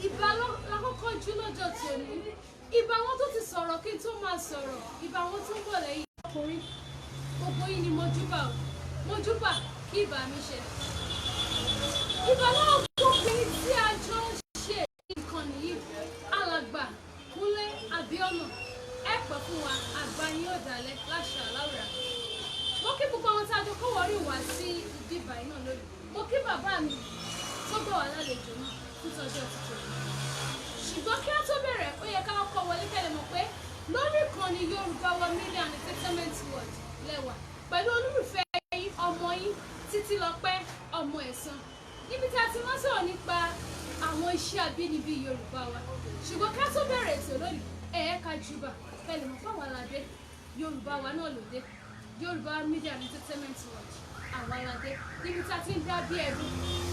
Ìbà lákòókò jú lọ́jọ́ tòní. Ìbà wọn tó ti sọ̀rọ̀ kí n tó máa sọ̀rọ̀. Ìbà wọn tó ń bọ̀ lẹ́yìn ọkùnrin. Gbogbo yín ni mojúbà o. Mojúbà kí ìbà mi ṣe. Ìbà náà gbópin tí a jọ ń ṣe ìkànnì yìí. Alàgbà Kúnlé Abíọ́nà. Ẹ pẹ́ fún wa, àgbà yín ò dalẹ̀ láṣà láwùrà. Mo kí gbogbo àwọn tí a jọ kó wọrí wá sí ibi ìbà yìí náà lónìí. Mo kí bàbá mi tó gbọ́ wà lálejò náà nítọ́jọ́ tuntun. Ṣùgbọ́n kí á tó bẹ̀rẹ̀, ó yẹ ká kọ́ wọlé kẹ́lẹ̀ mọ̀ pé lórí ìkànnì Yorùbá Wa Media and Entertainment World lẹ́wà pẹ̀lú olólùfẹ́ yín ọmọ yín Títílọpẹ́ ọmọ ẹ̀sán. Níbi tí a ti máa sọ̀rọ̀ nípa àwọn iṣẹ́ abínibí Yorùbá wa. Ṣùgbọ́n ká tó bẹ̀rẹ̀ ètò lónìí, ká júbà kẹ́lẹ̀ mọ̀ fáwọn aládé Yorùbá wa náà lòdì Yorùbá Wa Media and Entertainment World àwọn aládé níbi tí a ti ń dá bí ẹ̀rù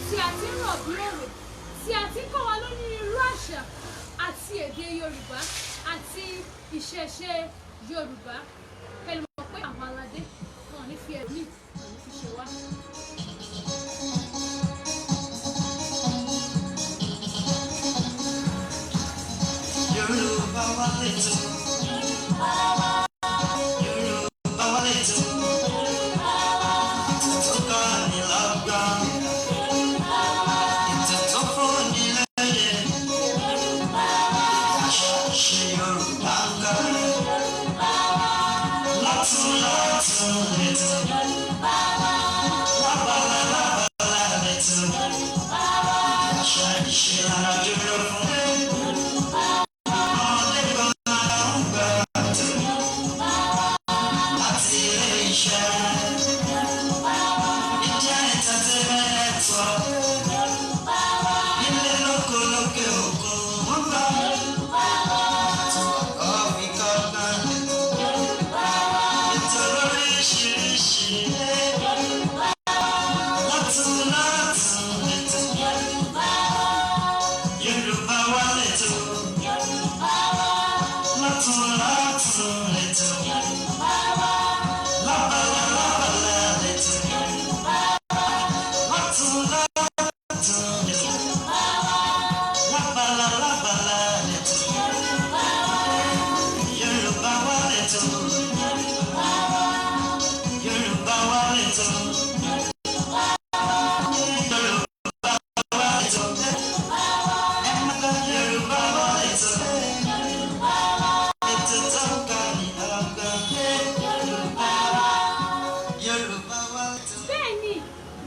tí a ti ń rọ̀ bí òwe tí a ti ń kọ́ wa lórí irú àṣà àti èdè Yorùbá àti ìṣẹ̀ṣe Yorùbá pẹ̀lú mọ̀ pé àwọn aládé wọn ní fi ẹ̀mí wọn ní fi ṣe wá. Yorùbá wa lẹ́tọ̀.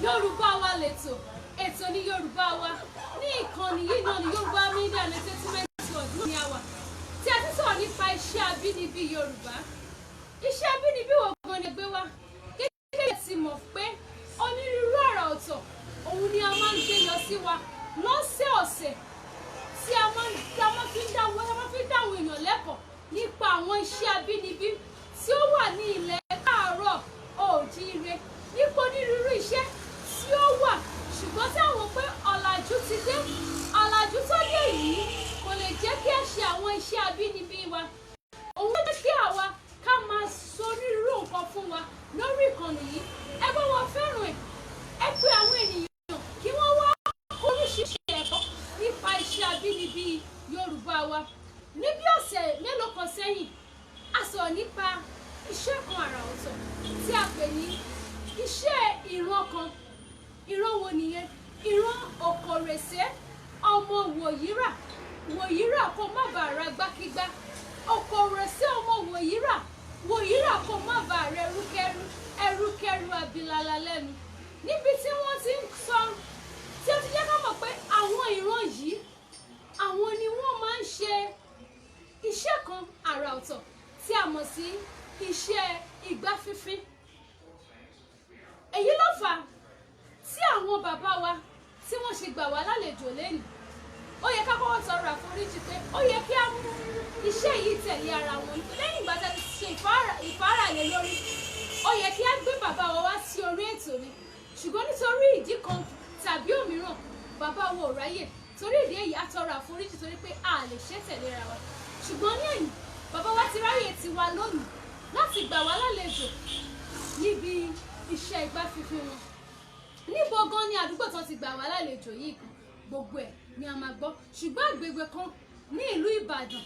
Yorùbá wa lẹ́tọ̀. Ètò ní Yorùbá Wa ní ìkànnì yìí náà ní Yorùbá Media and Entertainment World ní àwa tí a ti sọ̀rọ̀ nípa iṣẹ́ abínibí Yorùbá. Iṣẹ́ abínibí wo gan ni gbé wá? Gẹ́gẹ́ tí mọ̀ pé onírúurú àrà ọ̀tọ̀ òun ni a máa ń gbé lọ sí wa lọ́sẹ̀ọ̀sẹ̀ tí a máa fi ń dáwọn èèyàn lẹ́kọ̀ọ́ nípa àwọn iṣẹ́ abínibí tí ó wà ní ilẹ̀ káàárọ̀ oòjíire nípa onírúurú iṣẹ́ tí ó wà ṣùgbọ́n tí àwọn pé ọ̀làjú ti dé ọ̀làjú tó dé yìí kò lè jẹ́ kí a ṣe àwọn iṣẹ́ abínibí wa. Òun ló jẹ́ kí àwa ká máa sọ onírúurú nǹkan fún wa lórí ìkànnì yìí. Ẹ bá wa fẹ́ràn ẹ̀, ẹ pé àwọn ènìyàn kí wọ́n wá oríṣiríṣi ẹ̀kọ́ nípa iṣẹ́ abínibí Yorùbá wa. Ní bí ọ̀sẹ̀ mélòó kan sẹ́yìn, a sọ̀rọ̀ nípa iṣẹ́ kan àrà ọ̀tọ̀ tí a pè ní iṣẹ́ ìran kan. Ìran wo nìyẹn? Ìran òkòrèsé ọmọ wòyíra. Wòyíra kó má bàa ra gbákígbá. Òkòrèsé ọmọ wòyíra. Wòyíra kó má bàa rẹ ẹrúkẹ́rú. Ẹrúkẹ́rú abilala lẹ́nu. Níbi tí wọ́n ti ń sọ, tí ó ti jẹ́ ká mọ̀ pé àwọn ìran yìí, àwọn ni wọ́n máa ń ṣe iṣẹ́ kan àrà ọ̀tọ̀ tí a mọ̀ sí iṣẹ́ igbá fífín. Èyí ló fà á tí àwọn bàbá wa tí wọ́n ṣe gbà wá lálejò lẹ́nu. Ó yẹ ká kọ́kọ́ tọrọ àforíjì pé ó yẹ kí á mú iṣẹ́ yìí tẹ̀lé ara wọn. Lẹ́yìn ìgbà tí a ti ṣe ìfáralé lórí, ó yẹ kí á gbé bàbá wa wá sí orí ètò ni. Ṣùgbọ́n nítorí ìdí kan tàbí òmíràn, bàbá wa ò ráyè. Torí ìdí èyí a tọrọ àforíjì torí pé a lè ṣe tẹ̀lé ara wa. Ṣùgbọ́n ní ẹ̀yìn, bàbá wa ti ráyè tiwa lónìí láti gbà wá lálejò níbi iṣẹ́ igbá fífín wọn. Níbo gan ni àdúgbò tán ti gbà wá lálejò yìí kan? Gbogbo ẹ̀ ni a máa gbọ́. Ṣùgbọ́n àgbègbè kan ní ìlú Ìbàdàn,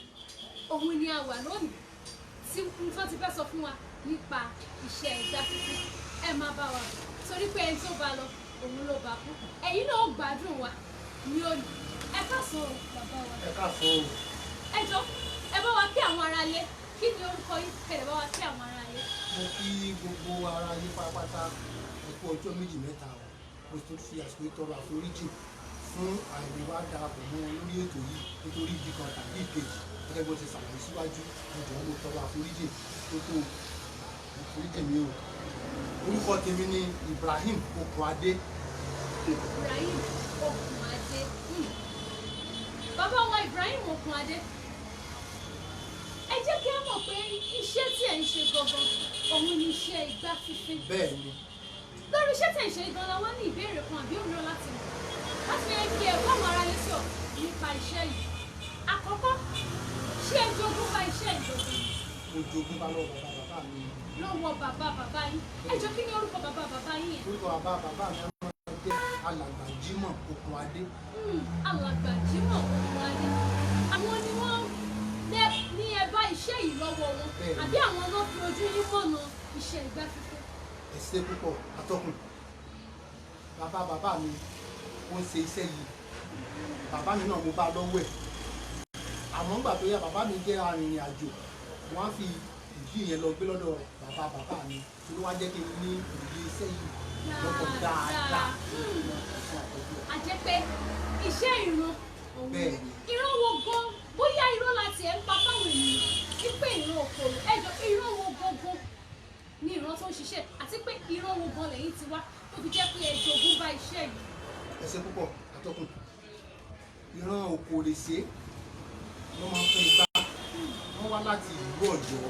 òun ni a wà lónìí tí wọ́n ti fẹ́ sọ fún wa nípa iṣẹ́ igbá fífín. Ẹ máa bá wa bọ̀ torí pé ẹni tó bá lọ, òun ló bá kú. Ẹ̀yin náà ó gbádùn wa ní òní. Ẹ káàsán o bàbá wa. Ẹ káàsán o. Ẹ jọ̀ọ́, ẹ bá wa kí àwọn aráalé. Kí ni orúkọ yín? Kẹ̀lẹ́ bá wa kí àwọn aráalé. Mo kí gbogbo ara yín pátápátá ẹ̀kú ọjọ́ méjì mẹ́ta o. Mo tún fi àsìkò tọrọ àforíjì fún àìlèwà darapọ̀ mọ́ lórí ètò yìí nítorí ìdí kan tàbí ìkejì. Gẹ́gẹ́ bó ti ṣàlàyé síwájú, mo jọ̀wọ́ mo tọrọ àforíjì tó tó àforíjì mi o. Orúkọ tèmi ni Ibrahim Okunade. Ibrahim Okunade. Bàbá wa Ibrahim Okunade. Ẹ jẹ́ kí á mọ̀ pé iṣẹ́ tí ẹ̀ ń ṣe gangan, òun ni iṣẹ́ igbá fífín. Bẹ́ẹ̀ ni. Lórí iṣẹ́ tí ẹ̀ ń ṣe gan la wá ní ìbéèrè kan àbí òmíràn láti mọ̀. Láti fi kí ẹ bá àwọn aráalé sọ nípa iṣẹ́ yìí. Àkọ́kọ́, ṣé ẹ jogún bá iṣẹ́ ìjọba? Mo jogún bá lọ́wọ́ bàbá mi. Lọ́wọ́ bàbá yín. Ẹ jọ kí ni orúkọ bàbá yín yẹn? Orúkọ bàbá mi jẹ́ Alàgbà Jímọ̀ Okunade. Alàgbà Jímọ̀ Okunade. Àwọn ni wọ́n ní ẹ bá iṣẹ́ yìí lọ́wọ́ wọn. Àbí àwọn náà fi ojú yín mọ̀nà iṣẹ́ igbá fífín? Ẹ ṣé púpọ̀ atọ́kùn. Bàbá mi ó ń ṣe iṣẹ́ yìí. Bàbá mi náà mo bá lọ́wọ́ ẹ̀. Àmọ́ ńgbà tó yá bàbá mi jẹ́ arìnrìn àjò. Wọ́n á fi ìdí yẹn lọ gbé lọ́dọ̀ bàbá mi. Tí ló wá jẹ́ kí n ní ìdí iṣẹ́ yìí lọ́pọ̀ dáadáa. A jẹ́ pé iṣẹ́ ìran òun. Bẹ́ẹ̀ni. Ìran wo gan? Bóyá irọ́ láti ẹ̀ ń pa fáwọn ènìyàn. Wípé ìran òkòrò. Ẹ jọ ìran wo gangan ni ìran tó ń ṣiṣẹ́? Àti pé ìran wo gan lẹ́yìn ti wá tó fi jẹ́ pé ẹ jogún bá iṣẹ́ yìí? Ẹ ṣé púpọ̀ atọ́kùn. Ìran òkòrèsé wọ́n máa ń fún igbá. Wọ́n wá láti ìlú Ọ̀yọ́.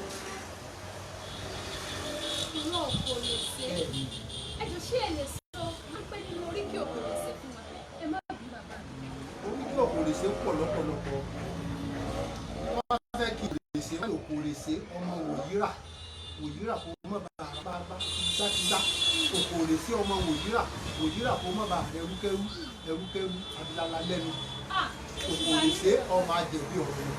Ìran òkòrèsé. Ẹ jọ ṣé ẹ lè sọ wípé nínú oríkì òkòrèsé fún wa? Ẹ má bí bàbá mi. Oríkì òkòrèsé pọ̀ lọ́pọ̀lọpọ̀. Wọ́n bá fẹ́ kí òkòrèsé wọ́n òkòrèsé ọmọ wòyíra. Wòyíra kò mọ̀ bá kígbákígbá. Òkòrèsé ọmọ wòyíra kò mọ̀ bá ẹrúkẹ́rú abilala lẹ́nu. Òkòrèsé ọmọ àjẹ̀bí ọ̀rọ̀ yìí.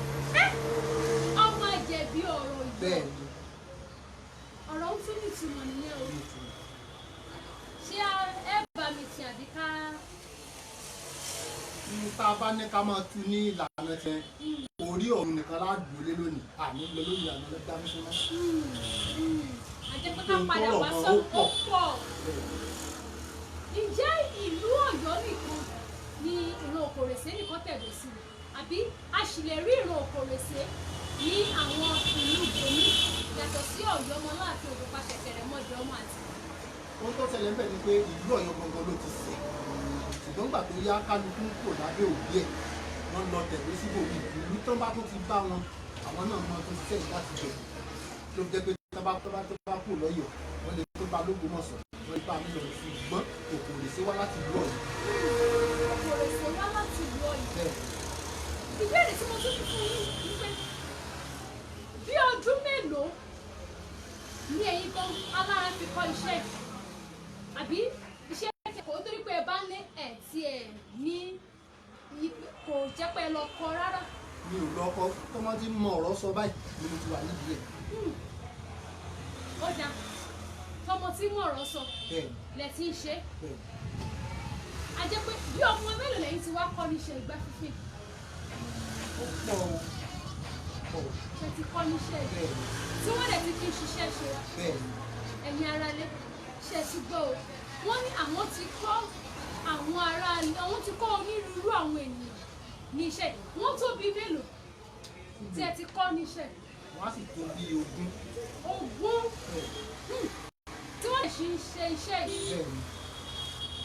Ọmọ àjẹ̀bí ọ̀rọ̀ yìí. Bẹ́ẹ̀ ni. Ọ̀rọ̀ ń tún ìtumọ̀ nìyẹn o. Ṣé ẹ bá mi ti àbí ká? Tá a bá ní ká máa tú ní ìlànà tẹ orí ọ̀run nìkan ládùúgbò lé lónìí àní lọ lórí ìlànà lọ́dá mímọ́. Àjẹpẹ́ ká padà wá sọ́nù ó pọ̀. Ǹjẹ́ ìlú Ọ̀yọ́ nìkan ni ìran òkòrèsé nìkan tẹ̀dó sí i? Àbí a sì lè rí ìran òkòrèsé ní àwọn ìlú ìbòmí yàtọ̀ sí Ọ̀yọ́ ọmọ láàfin Ògùnpa ṣẹ̀kẹ̀rẹ̀ mọ́jọ ọmọ àti. Ohun tó ṣẹlẹ̀ ń bẹ̀ ni pé ìlú Ọ̀yọ́ gangan ló ti sẹ̀. Ṣùgbọ́n gbà tó yá kálukú kò lábẹ́ òbí ẹ̀ wọ́n lọ tẹ̀lé síbòmí. Ìlú tán bá tó ti bá wọn àwọn náà mọ tó ṣiṣẹ́ láti bẹ̀. Ló jẹ́ pé tó bá kù lọ́yọ̀ wọ́n lè tó bá l'Ógbómọ̀ṣọ́ wọ́n lè bá mi lọ ṣùgbọ́n òkòrèsé wá láti ìlú Ọ̀yọ́. Òkòrèsé wá láti ìlú Ọ̀yọ́. Ìbéèrè tí mo tún fi fún yín ni pé bí ọdún mélòó ni ẹ̀yin gan alára fi kọ́ iṣẹ́ yìí? Àbí iṣẹ́ kẹ́kọ̀ọ́ torí pé ẹ bá lé ẹ̀ tí ẹ̀ ní kò jẹ́ pé ẹ lọ kọ́ rárá. Mi mi ò lọ́kọ tó máa ti mọ ọ̀rọ̀ sọ báyìí ni mo ti wà nídìí ẹ̀. ó dáa tọmọ tí mọ ọ̀rọ̀ sọ lẹ ti ń ṣe a jẹ́ pé bí ọmọ mélòó lẹ́yìn tí wá kọ́ níṣẹ́ ìgbà fífín. ó pọ̀ o. ṣe ti kọ́ níṣẹ́ ìgbà tí wọ́n lè ti fi ṣiṣẹ́ ṣe wa. ẹ̀yin aráalé ṣe ti gbọ́ o wọ́n ní àwọn ti kọ́ àwọn aráalé àwọn ti kọ́ onírúurú àwọn ènìyàn níṣẹ́ wọ́n tó bí mélòó tí ẹ ti kọ́ níṣẹ́. wọ́n á sì tó bí 20. tí wọ́n lè ṣe iṣẹ́ yìí.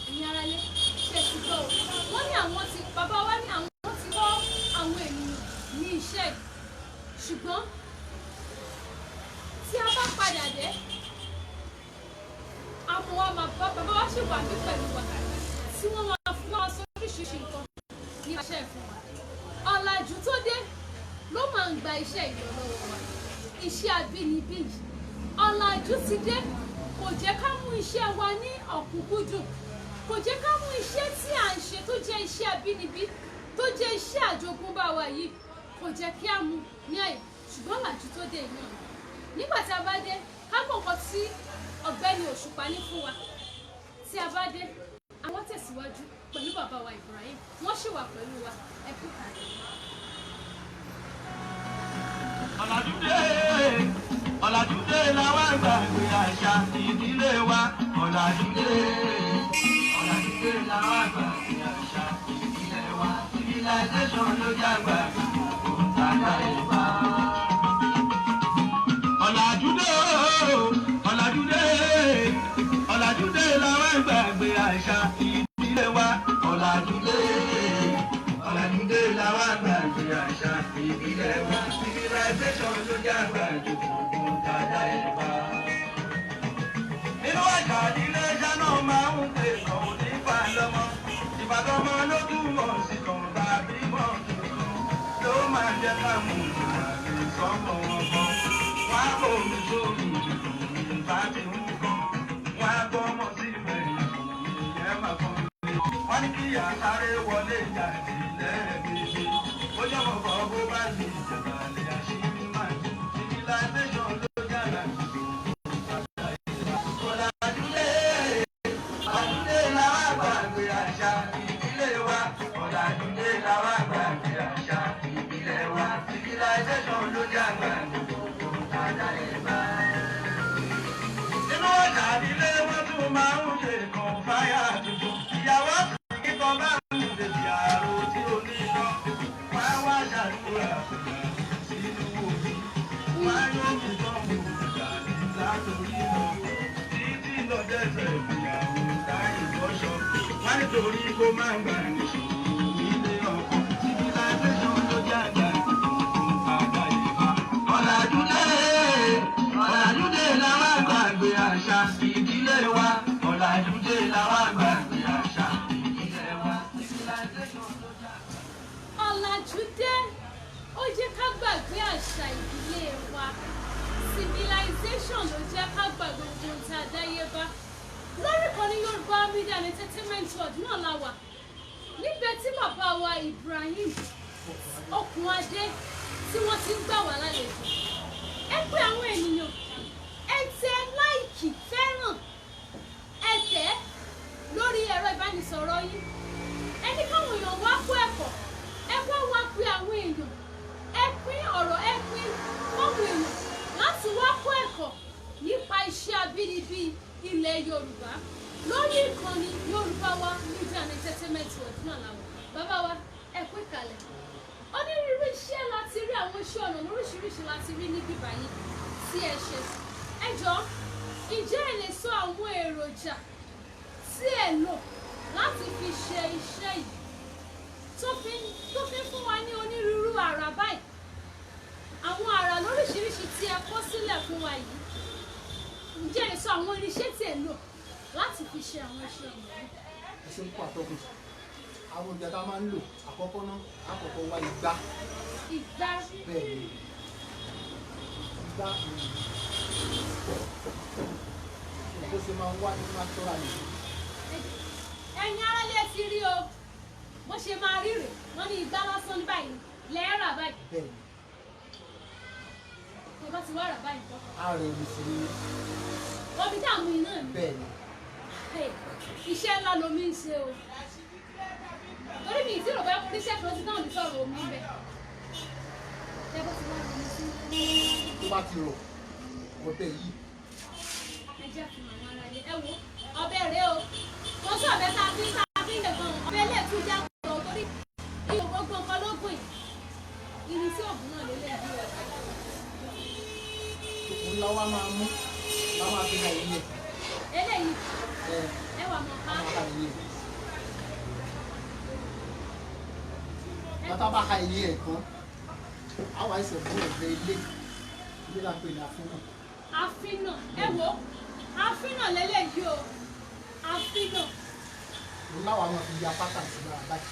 ẹ̀yin aráalé ṣe ti gbọ́ o wọ́n ní àwọn ti bàbá wa ní àwọn ti kọ́ àwọn ènìyàn ní iṣẹ́ yìí ṣùgbọ́n tí a bá padà dé àwọn wa máa bá bàbá wa ṣì wà ní pẹ̀lú wa tí wọ́n máa fún wa sọ oríṣiríṣi nǹkan ní iṣẹ́ ìfún wa. ọ̀làjú tó dé ló máa ń gba iṣẹ́ ìlọ́lọ́wọ́ wa iṣẹ́ abínibí yìí ọ̀làjú ti dé kò jẹ́ ká mú iṣẹ́ wa ní ọ̀kúnkúndùn kò jẹ́ ká mú iṣẹ́ tí à ń ṣe tó jẹ́ iṣẹ́ abínibí tó jẹ́ iṣẹ́ àjogúnbá wa yìí kò jẹ́ kí á mú ní àyè ṣùgbọ́n ọ̀làjú tó dé náà nígbà tí a bá dé ká mọ̀ nǹkan tí ọ̀gbẹ́ni Òṣùpá ní fún wa tí a bá dé àwọn tẹ̀síwájú pẹ̀lú bàbá wa Ibrahim wọ́n ṣì wà pẹ̀lú wa ẹ kú kàlẹ̀. ọ̀làjú dé làwọn àgbàgbé àṣà ìdílé wa ọ̀làjú dé làwọn àgbàgbé àṣà ìdílé wa civilization ló jágbà òǹtàgbà ìbá. ọ̀làjú dé làwọn àgbàgbé àṣà ìdílé wa ọ̀làjú dé làwọn àgbàgbé àṣà ìdílé wa civilization ló jágbà òǹtàgbà ìbá. nínú àṣà ìdílé ṣáná máa ń pè kàn ní ìfàlọ́mọ ìfàlọ́mọ ló túmọ̀ sí kàn tàbí mọ̀ tuntun ló máa jẹ́ ká mú ìrìnàjò sọ́kọ̀ wọn kan wá bòmí sórí ìbá ti ń kọ́ wá gbọ́mọ sí ìbẹ̀rẹ̀ ìyẹn máa kọ́ mi. wọ́n ní kí àsáré wọlé jáde lẹ́ẹ̀mejì ó jẹ́ mọ̀kọ́ bó bá lè jẹ̀bà lè àṣírí máa jù civilization ló yára jù. Nítorí kó máa gbà ní ilé ọkọ̀ civilization ló jágbà àgbà ìbá. ọ̀làjú dé làwọn àgbàgbé àṣà ìdílé wa ọ̀làjú dé làwọn àgbàgbé àṣà ìdílé wa civilization ló jágbà. ọ̀làjú dé ó jẹ́ ká gbàgbé àṣà ìdílé wa civilization ló jẹ́ ká gbàgbé ohun tí a dáyé bá. lórí kan ní Yorùbá Media and Entertainment World náà la wà níbẹ̀ tí bàbá wa Ibrahim Okunade tí wọ́n ti ń gbà wá lálejò ẹ pé àwọn ènìyàn ẹ tẹ láìkì fẹ́ràn ẹ tẹ̀ lórí ẹ̀rọ ìbánisọ̀rọ̀ yìí ẹni káwọn èèyàn wá kó ẹ̀kọ́ ẹ wá pé àwọn èèyàn ẹ pín ọ̀rọ̀ ẹ pín fáwọn èèyàn láti wá kó ẹ̀kọ́ nípa iṣẹ́ abínibí ilẹ̀ Yorùbá lórí ìkànnì Yorùbá wa Media and Entertainment World náà làwọn bàbá wa ẹ kú ìkàlẹ̀ onírúurú iṣẹ́ láti rí àwọn iṣẹ́ ọ̀nà lóríṣiríṣi láti rí níbí báyìí tí ẹ ṣe ẹ jọ ǹjẹ́ ẹ lè sọ àwọn èròjà tí ẹ lò láti fi ṣe iṣẹ́ yìí tó fi fún wa ní onírúurú àrà báyìí àwọn àrà lóríṣiríṣi tí ẹ kọ sílẹ̀ fún wa yìí ǹjẹ́ ẹ sọ àwọn irinṣẹ́ tí ẹ lò láti fi ṣe àwọn iṣẹ́ ọ̀nà yìí. ẹ ṣe ń kó àtọkùn àwọn oúnjẹ tá a máa ń lò àkọ́kọ́ náà àkọ́kọ́ wá igbá. Igbá. bẹ́ẹ̀ ni igbá bó ṣe máa ń wá ní natural yìí. ẹ̀yin aráalé ti rí o bó ṣe máa rí rè wọ́n ní igbá lásán ní báyìí lẹ́ẹ̀rà báyìí. bẹ́ẹ̀ ni. Tó bá ti wá rà báyìí tán. ààrẹ mi sì ni. Wọ́n fi dáàmú iná ni. bẹ́ẹ̀ ni. Iṣẹ́ ńlá lomi ń ṣe o. Torí mi ìtìrò bá kúrí iṣẹ́ kan ti náà ní sọ̀rọ̀ omi bẹ̀. Ṣé bó ti wá rà mí sí? tó bá ti rọ̀ ọbẹ̀ yìí. Ẹ jẹ́ fún àwọn ará ilé. Ẹ wo ọbẹ̀ rẹ o. Mo sọ ọbẹ̀ tá a fi ń lè gan. Ọbẹ̀ lè tún já pọ̀ torí ihò gbogbo nǹkan ló gùn yìí. Irinṣẹ́ ògùn náà ló lè bí ọ̀gá. òun láwa máa mú láwa fi ha ìyẹn. Eléyìí ẹ wà mọ̀ ká. bàtà bá ha ìyẹn kan àwọn àìsàn fún ẹgbẹ́ ilé la pè ní àfínà. Àfínà ẹ wo àfínà lélẹ́yìí o àfínà. òun láwa máa fi ya pátá sí lára báyìí.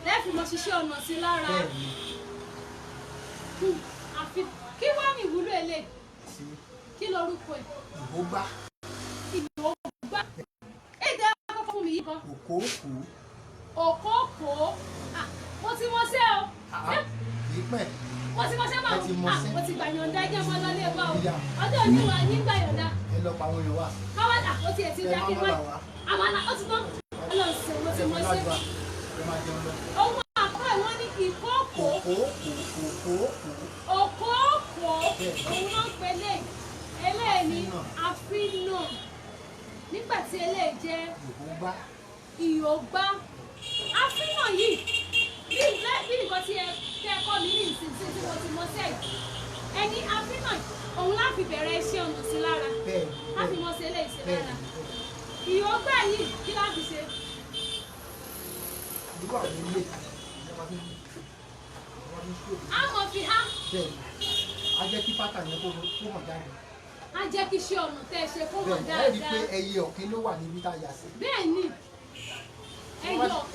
Lẹ́ẹ̀fì mo ṣiṣẹ́ ọ̀nà sí lára. bẹ́ẹ̀ ni. Kí wá ní ìwúlò eléyìí? Kí lorúkọ ẹ̀? ìhógbá. Ìhógbá. Èdè akọ́kọ́ fún mi yìí kan. òkóòkó. Òkóòkó. Mo ti mọ sẹ́ o. kìí pẹ́. Mo ti mọ sẹ́ máa mo ti gbàyànjá ẹjẹ́ mọ́ lọ́lé wa o. Ọjọ́ òní wa ní gbàyànjá. ẹ lọ pa àwọn èèyàn wá. Káwádà ó tiẹ̀ ti dá kí n wá. Àmàlà ó ti tán. Ọlọ́sẹ̀ mo ti mọ sẹ́. Ohun àkọ́kọ́ ìwọ́n ní ìkóòkó. Òkóòkó. Òun náà ń pe eléyìí ní àfínà. Nígbà tí eléyìí jẹ́ ìhógbá. Àfínà yìí bí nǹkan tí ẹ kọ́ mi ní ìsinsìnyí tí mo ti mọ sẹ́yìn. Ẹni àfínà òun láfi bẹ̀rẹ̀ iṣẹ́ ọ̀nà sí lára. Láfi mọ sí eléyìí sí lára. Ìhógbá yìí kí láti ṣe? A mọ̀ fi há. A jẹ́ kí pátá yẹn kó hàn jáde. A jẹ́ kí iṣẹ́ ọ̀nà tẹ́ ẹ ṣe kó hàn dáadáa. bẹ́ẹ̀ ni ẹ rí i pé ẹyẹ ọ̀kín ló wà níbi tá a yà sí. Bẹ́ẹ̀ ni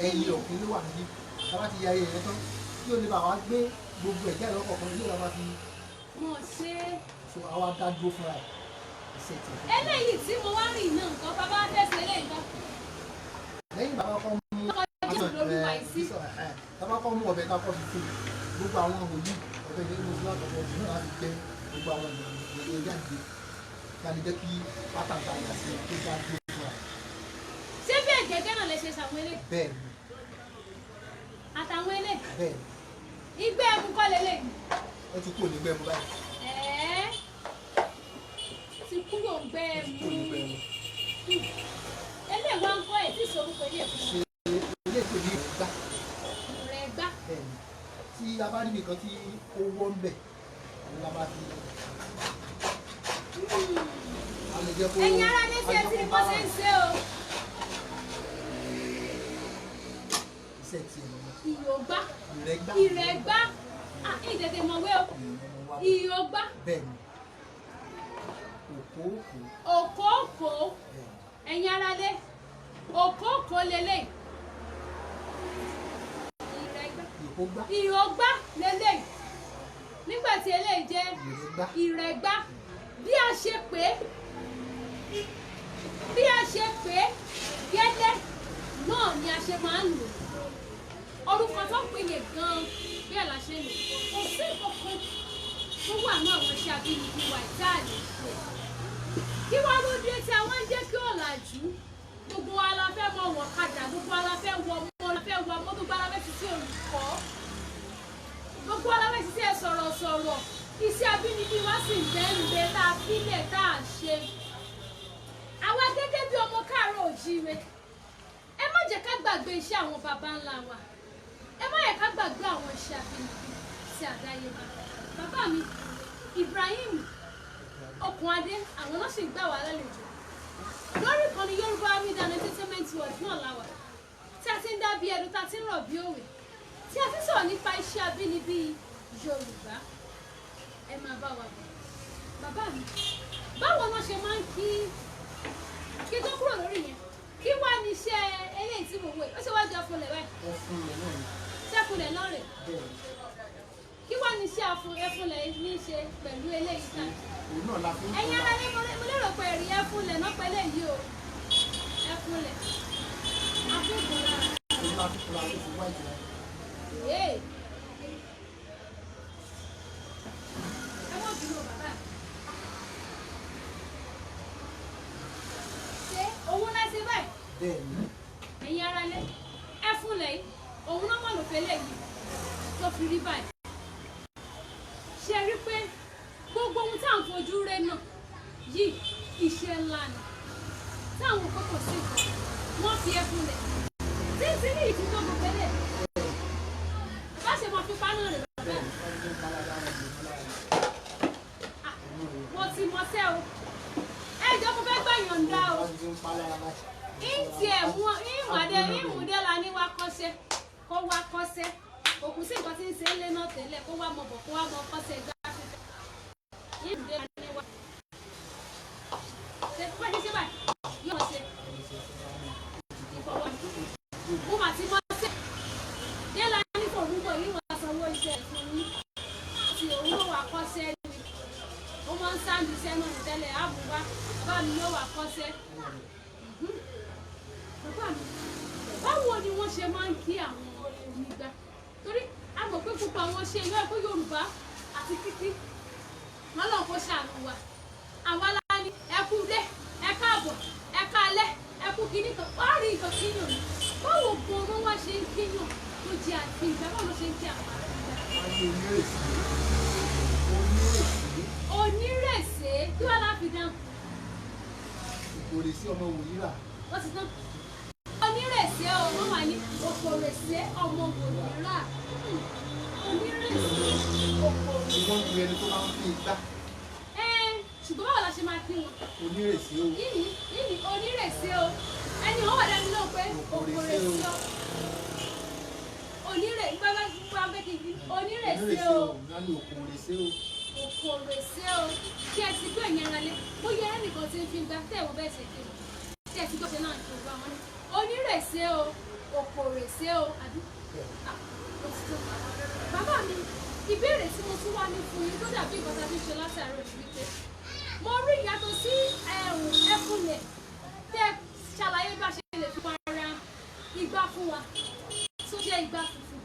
ẹyẹ ọ̀kín ló wà níbi tá a bá ti ya ẹyẹ yẹn tán kí o lè bá wa gbé gbogbo ẹ̀jẹ̀ lọ́kọ̀ọ̀kan ilé ìlànà fi. Mo ṣe. so àwa dá dúró fúnra ẹ̀. Eléyìí tí mo wá rìn náà nǹkan bàbá tẹ̀sí eléyìí kan. lẹ́yìn bàbá kan mú ọbẹ̀ tá a kọ́ fi fún gbogbo àwọn òyìn ọbẹ̀ yẹn ló fi látọ̀kọ̀ ọ̀dùn náà láti gbẹ gbogbo àwọn ìyẹn jáde kí a lè jẹ́ kí pátá yà sí tó dá dúró fúnra ẹ̀. Ṣé bí ẹ̀gẹ́gẹ́ náà lè ṣe ṣàwọn eléyìí? bẹ́ẹ̀ ni. Àtàwọn eléyìí? bẹ́ẹ̀ ni. Igbá ẹmu kọ́ leléyìí? ó ti kúrò nígbẹ́ mu báyìí. Ti kúrò ń gbẹ́ ẹmu. Eléyìí wá ń kọ́ ẹ̀ tí ìṣòrúkọ ilé ẹ̀kọ́. ilé ìpè ní ìrẹ̀gbá. Ìrẹ̀gbá. tí a bá rí nìkan tí ó wọ́ ń bẹ̀ ni a bá fi. Ẹ̀yin ará ní ṣe tí mo ṣe ń ṣe o. iṣẹ́ ti ẹ̀ lọ́wọ́. Ìhógbá. ìrẹ̀gbá. Ìrẹ̀gbá. Ìtètè mọ̀wé o. Ìhógbá. bẹ́ẹ̀ ni. òkóòkó. Òkóòkó. Ẹ̀yin ará lé. Òkóòkó leléyìí. ìhógbá. Ìhógbá leléyìí. Nígbà tí eléyìí jẹ́ ìrẹ̀gbá. Bí a ṣe pè é gẹ́lẹ́ náà ni a ṣe máa ń lò. Orúkọ tó pè yẹn gan-an bí ẹ̀ la ṣe lò. Kò sí kankan tó wà ní àwọn iṣẹ́ abínibí wa ìta lè ṣe. Kí wá ló dé tí a wá ń jẹ́ kí ọ̀làjú gbogbo wa la fẹ́ mọ wọ̀ kadà, gbogbo wa la fẹ́ wọ mọ́, la fẹ́ wọ mọ́, gbogbo wa la fẹ́ ti sí olùkọ́. Gbogbo wa la fẹ́ ti sí ẹ sọ̀rọ̀sọ̀rọ̀. Iṣẹ́ abínibí wa sì ń bẹ́ẹ̀ tá a fílẹ̀ tá a ṣe. Àwa gẹ́gẹ́ bí ọmọ káàárọ̀ òjíire, ẹ má jẹ́ ká gbàgbé iṣẹ́ àwọn baba ńlá wa. Ẹ má yẹ ká gbàgbé àwọn iṣẹ́ abínibí sí àdáyébá. Bàbá mi, Ibrahim Okunade, àwọn náà sì gbà wá lálejò. Lórí ìkànnì Yorùbá Media and Entertainment World náà láwà. Tí a ti ń dá bí ẹdun, tá a ti ń rọ̀ bí òwe. Tí a ti sọ̀rọ̀ nípa iṣẹ́ abínibí Yorùbá. Ẹ máa bá wa bọ̀. Bàbá mi, báwo náà ṣe máa ń kí tó kúrò lórí yẹn? Kí wá ní iṣẹ́ eléyìí tí mo wò yìí? Ó ṣe wá jẹ́ ẹfúnlẹ̀ báyìí. ẹfúnlẹ̀ náà ni. Ṣé ẹfúnlẹ̀ náà rè? Kí wá ní iṣẹ́ ẹfúnlẹ̀ ní í ṣe pẹ̀lú eléyìí tá? òun náà la fi ń kọ́. Ẹ̀yin ara ní mo lérò pé èrè ẹfúnlẹ̀ náà pẹ̀lú èyí o. Ẹfúnlẹ̀. Àfihàn lára. òun la fi kọ́ la fi wá ìtura. ẹ̀yin ara lé ẹ fún lẹ́yìn òun náà mọ̀ ló fẹ́ lẹ́yìn tó fi rí báyìí ṣe rí pé gbogbo ohun tí à ń fojú rẹ náà yìí iṣẹ́ ńlá ni táwọn kókò sí wọ́n fi ẹ fún lẹ̀ títí ní ìtúntò gbogbo ẹlẹ́ bá ṣe máa fi paná rẹ̀ lọ́bẹ̀ mo ti mọ sẹ́ o ẹjọ́ mo fẹ́ gbà yọ̀ǹda o ìtì ẹ̀ mú ìmùdé la ní wá kọ́ṣẹ́ kó wá kọ́ṣẹ́ òkú sí nǹkan tí ń ṣe é lé náà tẹ́lẹ̀ kó wá mọ̀ bọ̀ kó wá mọ kọ́ṣẹ́ gbá fífẹ́ ìmùdé la ní wá ṣe pẹ́ ní ṣe báyìí yóò ṣe ìfọwọ́ mo mà ti mọ ṣe dé la ní kò mú bọ̀ yìí wọ́n sanwó iṣẹ́ fún yín àti òun ló wà kọ́ṣẹ́ ni ó máa ń sáǹdì iṣẹ́ náà tẹ́lẹ̀ àbúwá bá mi ló wà kọ́ṣẹ́. Bàbá mi, báwo ni wọ́n ṣe máa ń kí àwọn onígbà? Torí a mọ̀ pé gbogbo àwọn ṣe ìlú ẹ̀kọ́ Yorùbá àti kíkí wọ́n lọ́n kó ṣàánú wa. Àwa la ní ẹkú dé, ẹ káàbọ̀, ẹ káalẹ́, ẹkú kìíní kan, wọ́n á rí nǹkan kíyàn ni. Báwo gan-an wọ́n ṣe ń kíyàn tó jẹ àti ìgbà báwo ló ṣe ń kí àwọn àgbà? Onírèsé kí wọ́n láfi dáhùn. Òkòrèsé ọmọ wòyíra. Wọ́n ti tán. Onírèsé o, wọ́n wà ní òkòrèsé ọmọ wòyíra. Onírèsé òkòrèsé. Ìwọ́n ń ẹni tó máa ń fi igbá. Ṣùgbọ́n báwo la ṣe máa kí wọn? Onírèsé o. Yìí onírèsé o. Ẹni wọ́n wà dání náà pé òkòrèsé o. Onírèsé o. Òkòrèsé o. Òkòrèsé o. Kí ẹ ti gbé ìyẹn rálé. Ó yẹ ẹnìkan tí ń fi gbá tẹ̀ wọ́n bẹ́ẹ̀ ṣe kí wọn. Kí ẹ ti gbé ṣe náà tó gbá wọn ní. Onírèsé o. Òkòrèsé o. Àbí? Bàbá mi, ìbéèrè tí mo tún wá ní fún yín tó dàbí nǹkan tá a fi ṣe látàárọ̀ ní wípé mo rí ìyàtọ̀ sí ẹkùnlẹ̀ tẹ́ ṣàlàyé bá ṣe lè fi para igbá fún wa tó jẹ́ igbá funfun.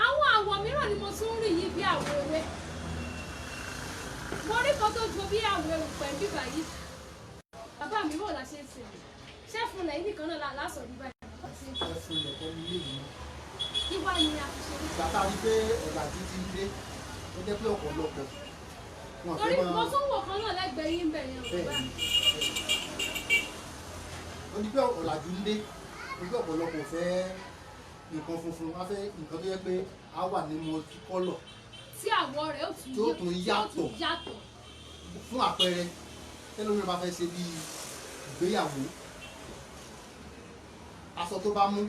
Àwọn àwọ̀ mìíràn ni mo tún rí yìí bí àwọ̀ ewé. Mo rí kan tó jọ bí àwọ̀ ewu pẹ̀lú bíbá yìí. Bàbá mi wò la ṣe ń sè. Ṣẹ́fúnlẹ̀ yìí nìkan náà lásọ̀ bíbá yìí. Ẹ̀fúnlẹ̀ kọ́ ní ilé yìí. Kí wá ni a fi ṣe ní? Bàbá rí pé ọ̀làjú ti ń dé. Ó jẹ́ pé ọ̀pọ̀lọpọ̀. Torí mo tún wò kan náà lẹ́gbẹ̀ẹ́ yín bẹ̀ yẹn bàbá. Ó ní pé ọ̀làjú ń dé. Ó ní ọ̀pọ̀lọpọ̀ fẹ́ nǹkan funfun. Wọ́n fẹ́ nǹkan tó yẹ pé á wà ní multi-colour. Tí àwọ̀ rẹ̀ ó tún yàtọ̀. Fún àpẹẹrẹ tẹ́lómi bá fẹ́ ṣe bí ìgbéyàwó aṣọ tó bá mú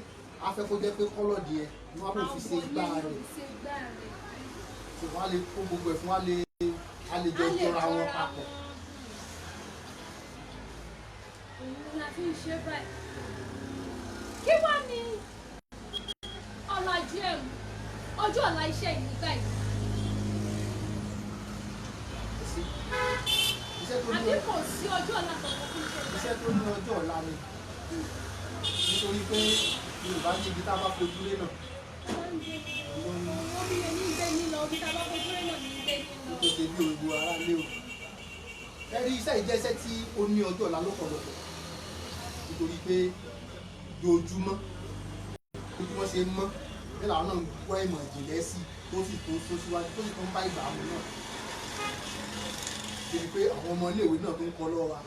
á fẹ́ kó jẹ́ pé kọ́lọ̀ díẹ̀ ni wọ́n á bò fi ṣe igbá rẹ̀ tí wọ́n á lè kó gbogbo ẹ̀ fún wa lè jọ jọra wọn papọ̀. Òun la fi ń ṣe báyìí. Kí wá ní ọ̀làjú ẹ̀mú ọjọ́ ọ̀la iṣẹ́ yìí báyìí? Àbí kò sí ọjọ́ ọ̀la kankan fún iṣẹ́ tó ní ọjọ́ ọ̀la ni nítorí pé Yorùbá ní ibi tá a bá fojú ré náà. Omi yẹn ní gbé ní lọ, ibi tá a bá fojú ré náà ní gbé ní lọ. Kò ṣe bí òògùn ara lé o. Ẹ rí iṣẹ́ ìjẹ́sẹ́ tí ó ní ọjọ́ ọ̀la lọ́pọ̀lọpọ̀ nítorí pé dojúmọ́ bí wọ́n ṣe mọ́ bí làwọn náà ń gbọ́ ìmọ̀ ìjìnlẹ̀ sí tó sì tó síwájú tó sì tó ń bá ìgbà mu náà. Débi pé àwọn ọmọ iléèwé náà tó ń kọ́ lọ́wọ́ wa.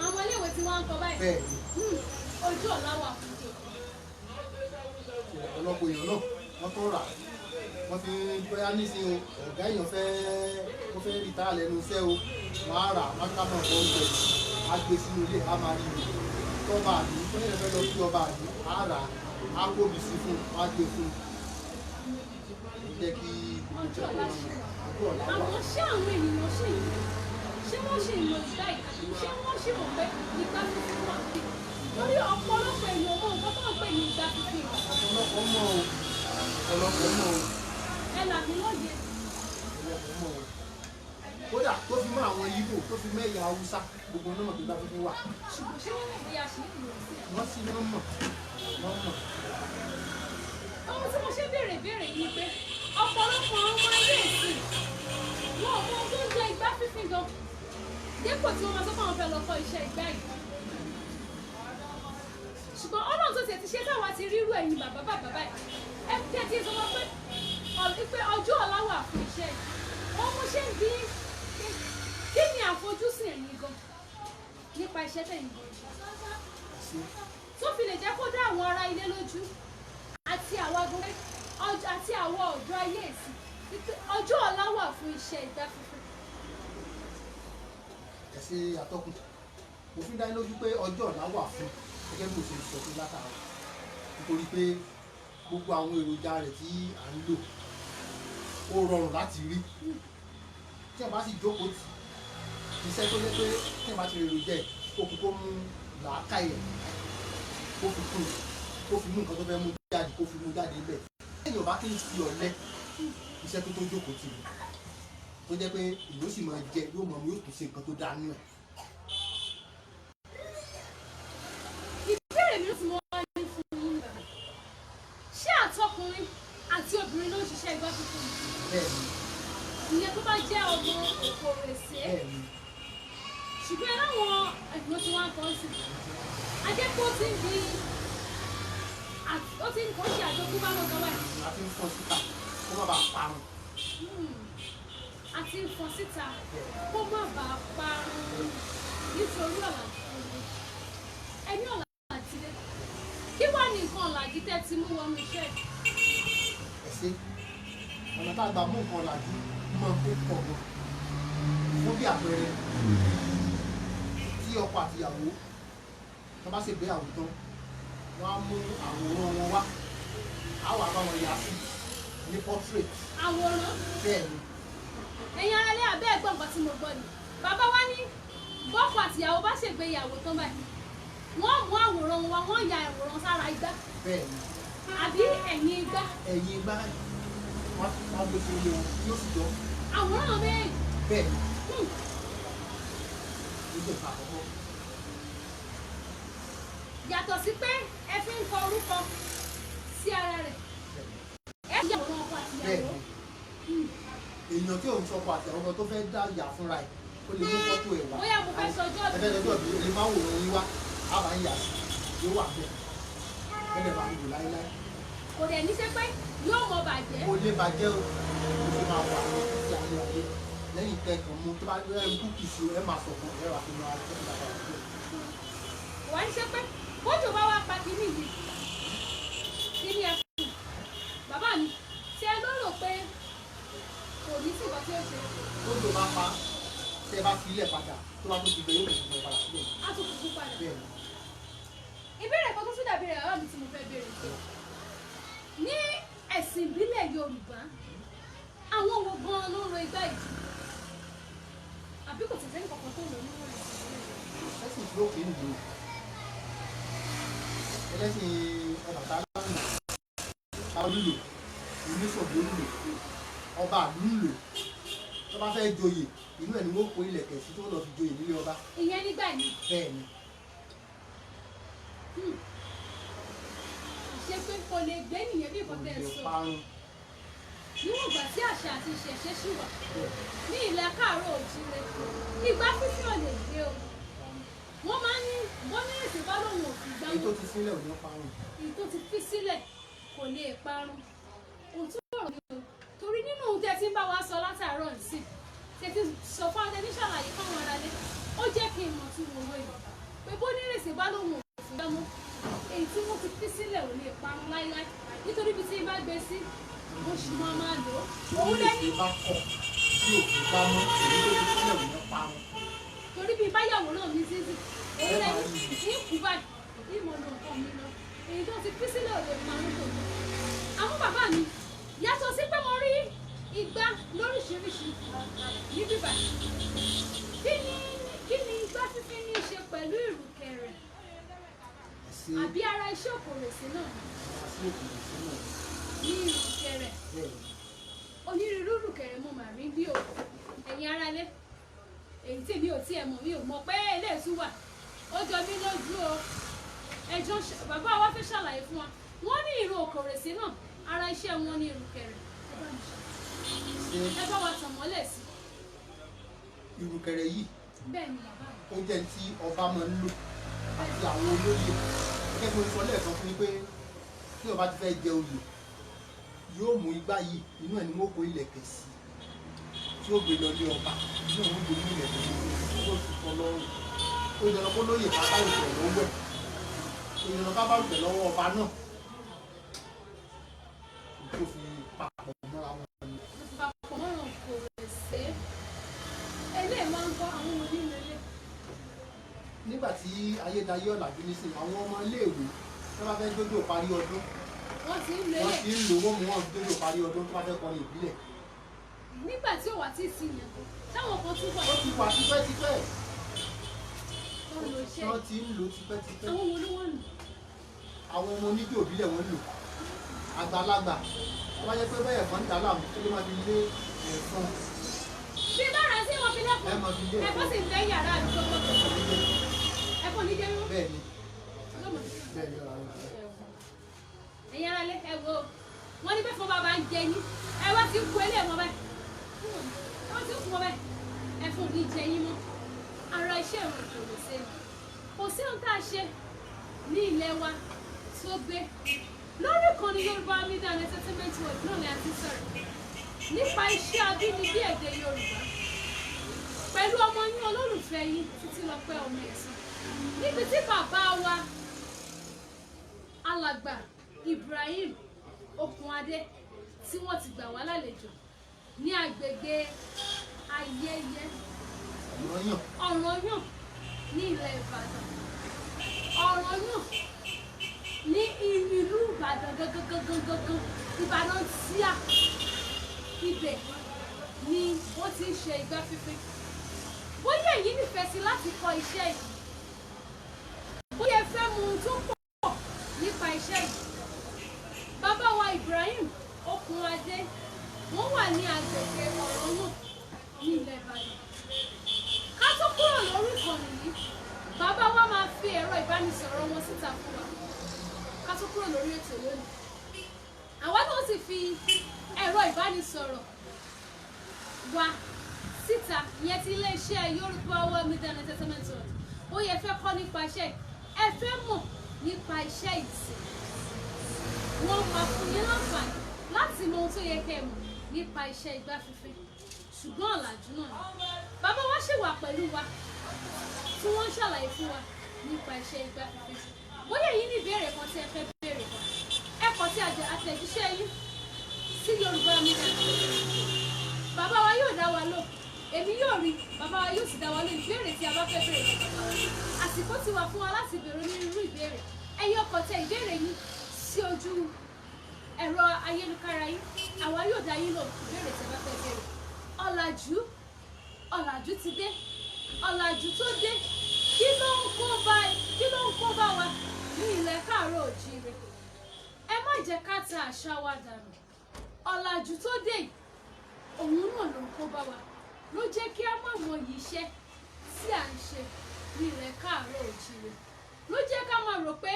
Àwọn ọmọ iléèwé tí wọ́n ń kọ báyìí. Bẹ́ẹ̀ni. Ojú ọ̀la wà fún jò. Ọ̀pọ̀lọpọ̀ èèyàn náà wọ́n tó rà wọ́n fi bóyá nísìnyí ọ̀gá èèyàn fẹ́ rí táà lẹ́nu iṣẹ́ o wọ́n á rà wọ́n ká mọ̀ fún oúnjẹ á gbé sínú ilé á máa rí i tọ́ba àdí fún ẹ̀rẹ́ fẹ́ lọ sí ọba àdí á rà á kóbi sí fún á gbé fún jẹ́ kí ọjọ́ ọ̀la ṣe wà. Àwọn ṣé àwọn ènìyàn ṣe ìlú ṣé wọ́n ṣe ìlú ìgbà ìkàtí ṣé wọ́n ṣe mọ̀ pé ìgbà fífi wà pé lórí ọ̀pọ̀lọpọ̀ ènìyàn mọ̀ nǹkan tó ń pè ní ìgbà fífi. ọ̀pọ̀lọpọ̀ mọ̀ o. Ẹ là mí lóye. Ọ̀pọ̀lọpọ̀ mọ̀ o. Kódà tó fi mọ́ àwọn Ìgbò tó fi mẹ́yà Haúsá gbogbo náà tó gbà fífi wà. Ṣùgbọ́n ṣé wọ́n mọ̀ bí a ṣe ń lò sí ẹ̀? Wọ́n sì wọ́n mọ̀. Ohun tí mo ṣe béèrè yìí pé ọ̀pọ̀lọpọ̀ ọmọ ilé ìsìn wọn ò mọ ohun tó ń jẹ ìgbà fífi gan. Dípò tí wọ́n máa sọ fún àwọn fẹ́ lọ kọ́ iṣẹ́ ìgbà yìí. ṣe táwa ti rírú ẹ̀yin bàbá báyìí ẹ tẹ́tí sọ wọ́n pé ọjọ́ ọ̀la wà fún iṣẹ́ wọn mo ṣe ń bí kí ni àfojúsùn ẹ̀yin gan nípa iṣẹ́ tẹ̀yìn gan tó fi lè jẹ́ kó dá àwọn ará ilé lójú àti àwọn agbóhùn àti àwọn ọ̀dọ́ ayé èsì ọjọ́ ọ̀la wà fún iṣẹ́ ìgbáfífẹ́. ẹ ṣe àtọkùn mo fi dá yín lójú pé ọjọ́ ọ̀la wà fún gẹ́gẹ́ bí mo ṣe sọ fún látara nítorí pé gbogbo àwọn èròjà rẹ̀ tí à ń lò ó rọrùn láti rí tí ẹ bá sì jókòó tì iṣẹ́ tó yẹ pé tí ẹ bá ti rí èròjà ẹ̀ kó mú làákàyè kó fi kún kó fi mú nǹkan tó fẹ́ mú jáde kó fi mú jáde bẹ́ẹ̀ lẹ́yìn ọba kí n fi ọ̀lẹ iṣẹ́ tó jókòó tì mí tó jẹ́ pé ìlú sì máa jẹ yóò mọ̀ yóò tún ṣe nǹkan tó dáa nú ẹ̀. ìbéèrè mi tí mo wá ní fún yín bàbá ṣé àtọkùnrin àti obìnrin ló ń ṣiṣẹ́ igbá fífún mi? bẹ́ẹ̀ni. ìyẹn tó bá jẹ́ ọmọ òkòrèsé. bẹ́ẹ̀ni. ṣùgbọ́n láwọn ẹ̀gbọ́n tí wọ́n ń kọ́ sí ajẹ́pọ̀ tí ń di ó ti ń kọ́ sí àjogún bá lọ́gọ́ wáyé. a ti ń fọ́n síta kó má bàa parun. a ti ń fọ́n síta kó má bàa parun nítorí ọ̀làjú ẹni ọ̀làjú lé kí wàá ní nǹkan ọ̀làjú tẹ́ ti mú wọnú iṣẹ́ yìí. ẹ ṣe ọ̀nà tá a gbà mú nǹkan ọ̀làjú máa ń kó pọ̀ gan fún bí àpẹẹrẹ tí ọkọ àtìyàwó tó bá ṣègbéyàwó tán wọ́n á mú àwòrán wọn wá á wà bá wọn yà sí ní portrait. àwòrán. bẹ́ẹ̀ni. ẹ̀yin ará ilé abẹ́ ẹ̀gbọ́n nǹkan tí mo gbọ́ ni bàbá wa ní bọ́kọ àtìyàwó bá ṣègbéyàwó tán báyìí wọ́n mú àwòrán wọn wọ́n ya àwòrán sára igbá. bẹ́ẹ̀ni. àbí ẹ̀yìn igbá. ẹ̀yìn igbá wọ́n gbé sí ilé wọn yóò sì jọ. àwòrán bẹ́ẹ̀. bẹ́ẹ̀ni. ìjọba àkọ́kọ́. yàtọ̀ sí pé ẹ fi ń kọ orúkọ sí ara rẹ̀ ẹ yà àwòrán ọkọ àtìyàwó. èèyàn tí òun sọkọ àtìyàwó tó fẹ́ dá ìyà fúnra ẹ̀ ó lè mú fọ́tò ẹ̀ wá. bóyá mo fẹ́ sọjọ́ bí. ẹ fẹ́ sọjọ́ bí o lè má wòrán yín wá á bá ń yà sí yóò wà bẹ́ẹ̀ ẹ lè bá ń lò láéláé. kò dẹ̀ ní ṣe pé yóò mọ bàjẹ́. kò lè bàjẹ́ o kò sì máa wà ní títí ayé ayé lẹ́yìn kẹ́kọ̀ọ́ mú tó bá rẹ́ ikú kìsì ẹ máa sọ̀kan ẹ wà fún wa ẹ ti dàgbà wà fún ẹ. wà ní ṣe pé bójú bá wá pa kínní yìí kínní ẹ fún bàbá mi ṣe ẹ lérò pé kò ní sí ìgbà tí ó ṣe. bójú bá pa tẹ bá fi ilẹ̀ padà tó bá tó ti bẹ yóò bẹ̀rẹ̀ fún ẹ padà sílẹ̀. á tún kúkú padà. bẹ́ẹ̀ni. ìbéèrè kan tó tún dàbí rẹ̀ ọ̀rọ̀ mi tí mo fẹ́ béèrè pé ní ẹ̀sìn ìbílẹ̀ Yorùbá àwọn wo gan-an ló ń ro igbá ìjì àbí kò tẹ̀sẹ̀ nǹkan kan tó ń lò nínú ẹ̀sìn tí ó kì í lò ẹlẹ́sìn Ọbàtálá lò alúlò oníṣògbó lò ọba àlú lò tó bá fẹ́ joyè inú ẹ̀ ni wọ́n kó ilẹ̀kẹ̀ sí tó lọ́ọ́ fi joyè nílé ọba. ìyẹn nígbà ni. bẹ́ẹ̀ni. ṣe pé kò lè gbé nìyẹn bí ìbọn tẹ̀ sọ níwọ̀n ìgbà tí àṣà àti ìṣẹ̀ṣe ṣì wà ní ilẹ̀ káàárọ̀ òjíire ìgbà fífi ò lè gbé o wọ́n máa ń ní bọ́nẹ́ẹ̀sì bá lòun ò fi gbá èyí tó ti sílẹ̀ ò ní parun. èyí tó ti fi sílẹ̀ kò lè parun òtún ọ̀rọ̀ ni o torí nínú ohun tẹ́ ti ń bá wa sọ látàárọ̀ nísìn tẹ́ ti sọ fún adẹ́ní ṣàlàyé fáwọn aráalé ó jẹ́ kí n mọ̀ tí mo wọ ìlú pé bọ́nẹ́ẹ̀sì bá lòun ò fi gbá mọ́ èyí tí wọ́n ti fi sílẹ̀ ò lè parun láíláí nítorí ibi tí n bá gbé sí mo sì máa lò ó. òun lẹ́ni bá kọ̀ tí òfin bá mọ́ èyí tó ti sílẹ̀ ò ní parun. torí bí báyàwó náà mi títí òun lẹ́ni ní kú báyìí ìmọ̀ ló nǹkan mi lọ èyí tó ti fi sílẹ̀ ò lè parun tó lọ. àwọn bàbá mi yàtọ̀ sí pé mo rí igbá lóríṣiríṣi ní bíbá kí ni igbá fífi ní í ṣe pẹ̀lú ìrùkẹ̀rẹ̀ àbí ara iṣẹ́ òkòrèsé náà ní ìrùkẹ̀rẹ̀ onírúurú ìrùkẹ̀rẹ̀ mo mà rí bí o ẹ̀yin aráalé èyí tí mi ò tiẹ̀ mọ̀ mi ò mọ̀ pé eléyìí wà ó jọ mí lójú o ẹjọ́ bàbá wa fẹ́ ṣàlàyé fún wa wọ́n ní ìrù òkòrèsé náà ara iṣẹ́ wọn ní ìrùkẹ̀rẹ̀ ẹ bá wa tàn mọ́lẹ̀ sí. ìrùkẹ̀rẹ̀ yìí bẹ́ẹ̀ ni bàbá ó jẹ́ tí ọba máa ń lò àti àwọn olóyè kẹ́kọ̀ọ́ sọ lẹ́ẹ̀kan fún mi pé tí ọba ti fẹ́ jẹ oyè yóò mú igbá yìí inú ẹ̀ ni wọ́n kó ilẹ̀kẹ̀ sí tí ó gbé lọ lé ọba inú òun gbé ní ilẹ̀kẹ̀ sí ó ti kọ́ lọ́rùn ó ìdáná kó lóye bàbá ìfẹ́ lọ́wọ́ ẹ̀ ìdáná bàbá ìfẹ́ lọ́wọ́ ọba náà tó fi papọ̀ mọ́ra wọn. papọ̀ mọ́ràn kò rẹ̀ ṣe eléyìí máa ń kọ́ àwọn onílé. nígbà tí ayédáyé ọ̀làjú ní sìn àwọn ọmọ iléèwé tó bá fẹ́ jójó parí ọdún wọ́n ti ń lò wọ́n mú wọn jójó parí ọdún tó bá fẹ́ kọrin ìbílẹ̀. nígbà tí ò wá tí ì sí yẹn táwọn kan tún wà. ó ti wà tipẹ́tipẹ́ wọ́n ti ń lò tipẹ́tipẹ́. àwọn wo ló wọ́n lò. àwọn ọmọ oníjó ìbílẹ̀ wọ́n lò àgbàlagbà wọ́n yẹ pé bẹ́ẹ̀ kan ń dà láàmú tó ló máa fi lé ẹ̀fọn. bí bára sí wọn fi lẹ́kọ̀ọ́ ẹ̀fọn sì ń bẹ́ yàrá àdúgbò mọ́tò ẹ̀fọn ní jẹ́ mímú. bẹ́ẹ̀ ni ẹ̀yin ara lé ẹ wo wọ́n ní bẹ́ẹ̀ fún bàbá ń jẹ yín ẹ wá ti kú ilé wọn báyìí ẹ wá ti kú wọn báyìí ẹ̀fọn ò ní jẹ yín mọ́ ara iṣẹ́ ìrìn kò lè ṣe kò sí ohun tá a ṣe ní ilé wa tó gbé lórí ìkànnì Yorùbá Media and Entertainment World náà ni a ti sọ̀rọ̀ nípa iṣẹ́ abínibí èdè Yorùbá pẹ̀lú ọmọ yín olólùfẹ́ yín Títílọpẹ́ ọmọ ẹ̀sán níbi tí bàbá wa alàgbà Ibrahim Okunade tí wọ́n ti gbà wá lálejò ní agbègbè Ayẹyẹ Ọ̀rànyàn ní ilẹ̀ Ìbàdàn Ọ̀rànyàn ní ìlú Ìbàdàn gangan Ìbàdàn tíà ibẹ̀ ni wọ́n ti ń ṣe igbá fífín bóyá èyí nífẹ̀ẹ́ sí láti kọ́ iṣẹ́ yìí bóyá ẹ fẹ́ mú un tó pọ̀ nípa iṣẹ́ yìí bàbá wa Ibrahim Okunade wọ́n wà ní agbègbè Ọ̀rànyàn ní ilẹ̀ Ìbàdàn ká tó kúrò lórí ìkànnì yìí bàbá wa máa fi ẹ̀rọ ìbánisọ̀rọ̀ wọn síta fún wa ká tó kúrò lórí ètò lónìí àwa náà sì fi ẹ̀rọ ìbánisọ̀rọ̀ wa síta ìyẹn ti iléeṣẹ́ Yorùbá Media and Entertainment World ó yẹ fẹ́ kọ́ nípa iṣẹ́ ẹ fẹ́ mọ̀ nípa iṣẹ́ ìsìn wọ́n máa fún yín láǹfààní láti mọ ohun tó yẹ kẹ́ ẹ mọ̀ nípa iṣẹ́ igbá fífín ṣùgbọ́n ọ̀làjú náà ni bàbá wa ṣì wà pẹ̀lú wa tí wọ́n ń ṣàlàyé fún wa nípa iṣẹ́ igbá fífín bóyá yín ní ìbéèrè kan tí ẹ fẹ́ béèrè kan ẹ kọ sí àtẹ̀jíṣẹ́ yín sí Yorùbá Media bàbá wa yóò dá wa lò èmi yóò rí bàbá wa yóò sì dá wa lò ìbéèrè tí a bá fẹ́ béèrè àsìkò ti wà fún wa láti béèrè onírúurú ìbéèrè ẹ̀yin ọkọ̀ tẹ ìbéèrè yín sí ojú ẹ̀rọ ayélujára yín àwa yóò dá yín lò ìbéèrè tí a bá fẹ́ béèrè ọ̀làjú ti dé ọ̀làjú tó dé kí ló ń kó bá wa ní ilẹ̀ káàárọ̀ òjíire ẹ má jẹ́ ká ta àṣà wa dànù ọ̀làjú tó dé òun náà ló ń kó bá wa ló jẹ́ kí a má mọ iyì iṣẹ́ tí à ń ṣe ní ilẹ̀ káàárọ̀ òjíire ló jẹ́ ká máa rò pé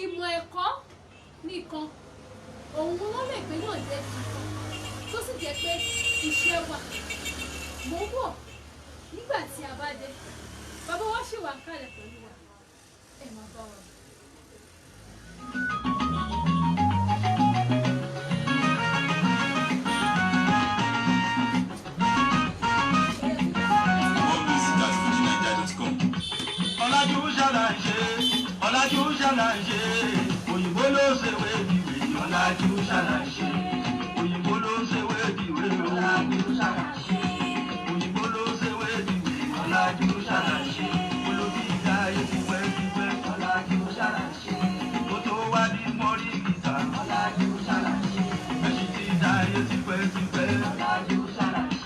ìmọ̀ ẹ̀kọ́ nìkan òun ló lè gbé yàn dé kíkan tó sì jẹ́ pé iṣẹ́ wà mo wọ̀ nígbà tí a bá dé bàbá wa ṣì wà ń kalẹ̀ pẹ̀lú wa ẹ máa bá wa. ọ̀làjú ṣàlàyé òyìnbó ló ṣe wéèdìwé ọ̀làjú ṣàlàyé òyìnbó ló ṣe wéèdìwé ọ̀làjú ṣàlàyé òyìnbó ló ṣe wéèdìwé ọ̀làjú ṣàlàyé olóbi ìjà ayé tipẹ́tipẹ́ ọ̀làjú ṣàlàyé kó tó wá ní mọ́rí gìtà ọ̀làjú ṣàlàyé ẹ̀sìn ti ìjà ayé tipẹ́tipẹ́ ọ̀làjú ṣàlàyé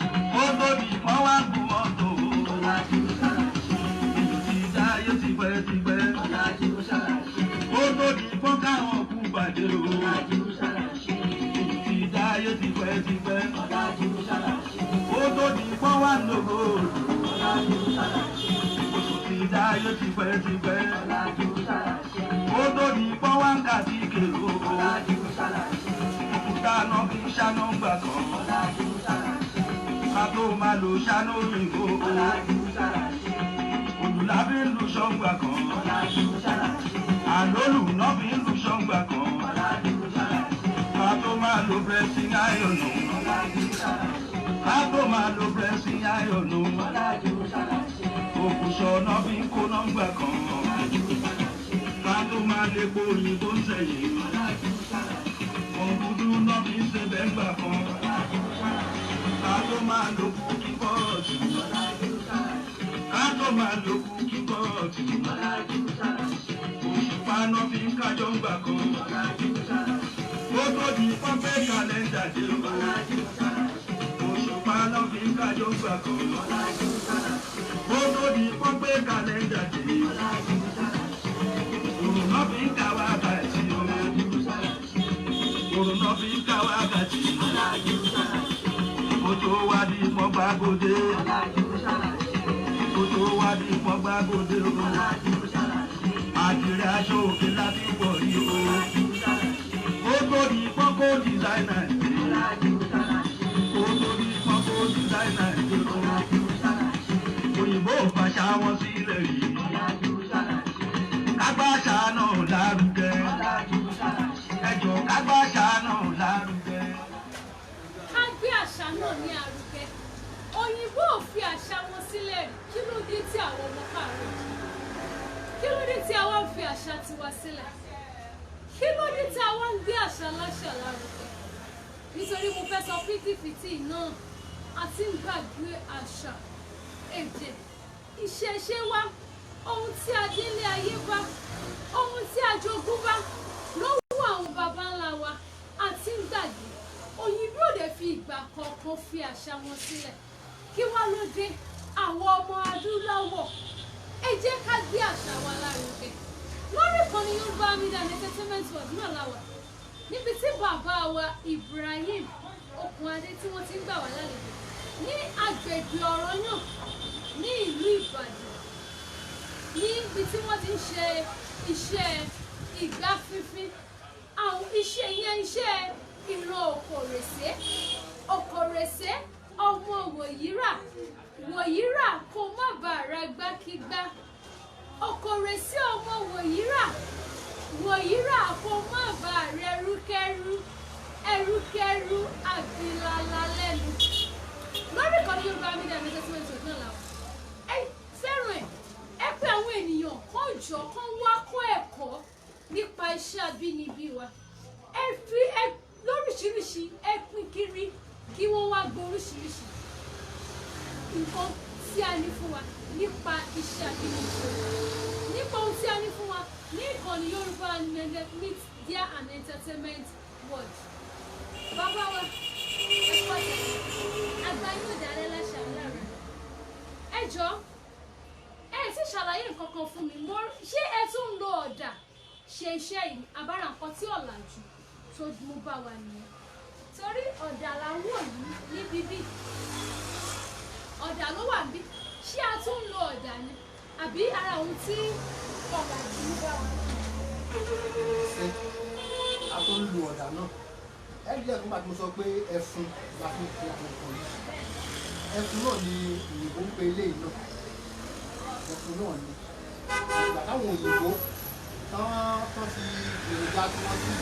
ó tóbi mọ́ wá ń gun mọ́tò ọ̀làjú ṣàlàyé ìlú ti ìjà ayé tipẹ́tipẹ́ ọ̀làjú ṣàlàyé ó tóbi fún káwọn kú bàjẹ́ o ọ̀làjú ṣàlàyé ìlú ti ìjà ayé tipẹ́tipẹ́ ọ̀làjú ṣàlàyé ó tóbi fún wá ń lògó ọ̀làjú ṣàlàyé oṣù ti ìjà ayé tipẹ́tipẹ́ ọ̀làjú ṣàlàyé ó tóbi fún wá ń kà sí kèrò ọ̀làjú ṣàlàyé òkúta náà kì í ṣáná gbà kan ọ̀làjú ṣàlàyé ká tó máa lò ṣáná òyìnbó ọ̀làjú ṣàlàyé olùlàbí ń lu ṣọ́ngbà kan ọ̀làjú ṣàlàyé àlólù náà fi ń lu ṣọ́ngbà kan. Ká tó máa lo pressing iron nù. Ká tó máa lo pressing iron nù. Òkùṣọ̀ náà fi ń kó nọ́ngbà kan. Ká tó máa lè po òyìnbó ń sẹ̀yìn. Òǹdúdú náà fi ń ṣe bẹ́gbà kan. Ká tó máa lo kúkí bọ́ọ̀tì. Ká tó máa lo kúkí bọ́ọ̀tì. Òṣùpá náà fi ń kájọ́ ń gbà kan. Ó tó di pọ́pẹ́ kàlẹ́ndà dé o. Òṣùpá náà fi ń kájọ́ ń gbà kan. Ó tó di pọ́pẹ́ kàlẹ́ndà dé. Òrùn náà fi ń ká wákàtí o. Òrùn náà fi ń ká wákàtí. Kó tó wá di pọ́gbàgòdè. Kó tó wá di pọ́gbàgòdè o. Àdìrẹ aṣọ òkè láti bọ̀ yìí o. Ó tó di pọ́kó dìsáínà ìdè. Ó tó di pọ́kó dìsáínà ìdè o. Òyìnbó fàṣà wọn sílẹ̀ yìí. Kágbáṣà náà lárugẹ. Ẹjọ́ kágbáṣà náà lárugẹ. Ká gbé àṣà náà ní àrùgẹ. Òyìnbó ò fi àṣà wọn sílẹ̀ rí. Kí ló dé tí àwọn ọmọ káàárọ̀ yìí? Kí ló dé tí àwa ń fi àṣà tiwa sílẹ̀? Kí ló dé tí àwa ń gbé àṣà láṣà lárugẹ? Nítorí mo fẹ́ sọ fítífítì náà àti ń gbàgbé àṣà, èdè, ìṣẹ̀ṣe wa, ohun tí a délé ayé bá, ohun tí a jogún bá lọ́wọ́ àwọn baba ńlá wa àti ń gbàgbé. Òyìnbó ò dẹ̀ fi ìgbà kankan fi àṣà wọn sílẹ̀. Kí wá ló dé àwọn ọmọ adúláwọ̀? Ẹ jẹ́ ká gbé àṣà wa lárugẹ. Lórí ìkànnì Yorùbá Media and Entertainment World náà láwà. Níbi tí bàbá wa Ibrahim Okunade tí wọ́n ti ń gbà wá lálejò ní agbègbè Ọ̀rànyàn ní ìlú Ìbàdàn. Níbi tí wọ́n ti ń ṣe iṣẹ́ Igbá fínfín. Àwọn iṣẹ́ yẹn iṣẹ́ ìran Òkòrèsé ọmọ Wòyírà kó má bàa ra gbákígbá. Òkòrèsé ọmọ Wòyírà kó má bàa rẹ ẹrúkẹ́rú àbílálá lẹ́nu. Lórí ìkànnì Yorùbá Media and Entertainment World náà làwọn. Ẹ fẹ́ràn ẹ̀, ẹ pé àwọn ènìyàn kán jọ kán wá kọ́ ẹ̀kọ́ nípa iṣẹ́ abínibí wa. Ẹ fi lóríṣiríṣi ẹ pín kiri kí wọ́n wá gbọ́ oríṣiríṣi nǹkan tí a ní fún wa nípa iṣẹ́ abínibí wa. Nípa ohun tí a ní fún wa ní ìkànnì Yorùbá Media and Entertainment World. Bàbá wa, ẹ pàṣẹ àgbáyé òdàrẹ́ láṣà lára. Ẹ jọ̀ọ́, ẹ ti ṣàlàyé nǹkan kan fún mi. Ṣé ẹ tún ń lo ọ̀dà ṣe iṣẹ́ yìí? Àbára nǹkan tí ọ̀làjú tó mú bá wa nìyẹn. Torí ọ̀dà là ń wò yìí ní bíbí. Ọ̀dà ló wà bí. Ṣé a tún ń lo ọ̀dà ni? Àbí ara ohun tí ọ̀làjú mú bá wa nìyẹn? Ṣé a tó ń lo ọ̀dà náà? Ẹ rí ẹ̀kún bàtí mo sọ pé ẹfun la fi ń fi àwọn nǹkan yìí. Ẹfun náà ni òyìnbó ń pe eléyìí náà. Ẹfun náà ni. Ìgbà táwọn òyìnbó tán fi èròjà tí wọ́n sì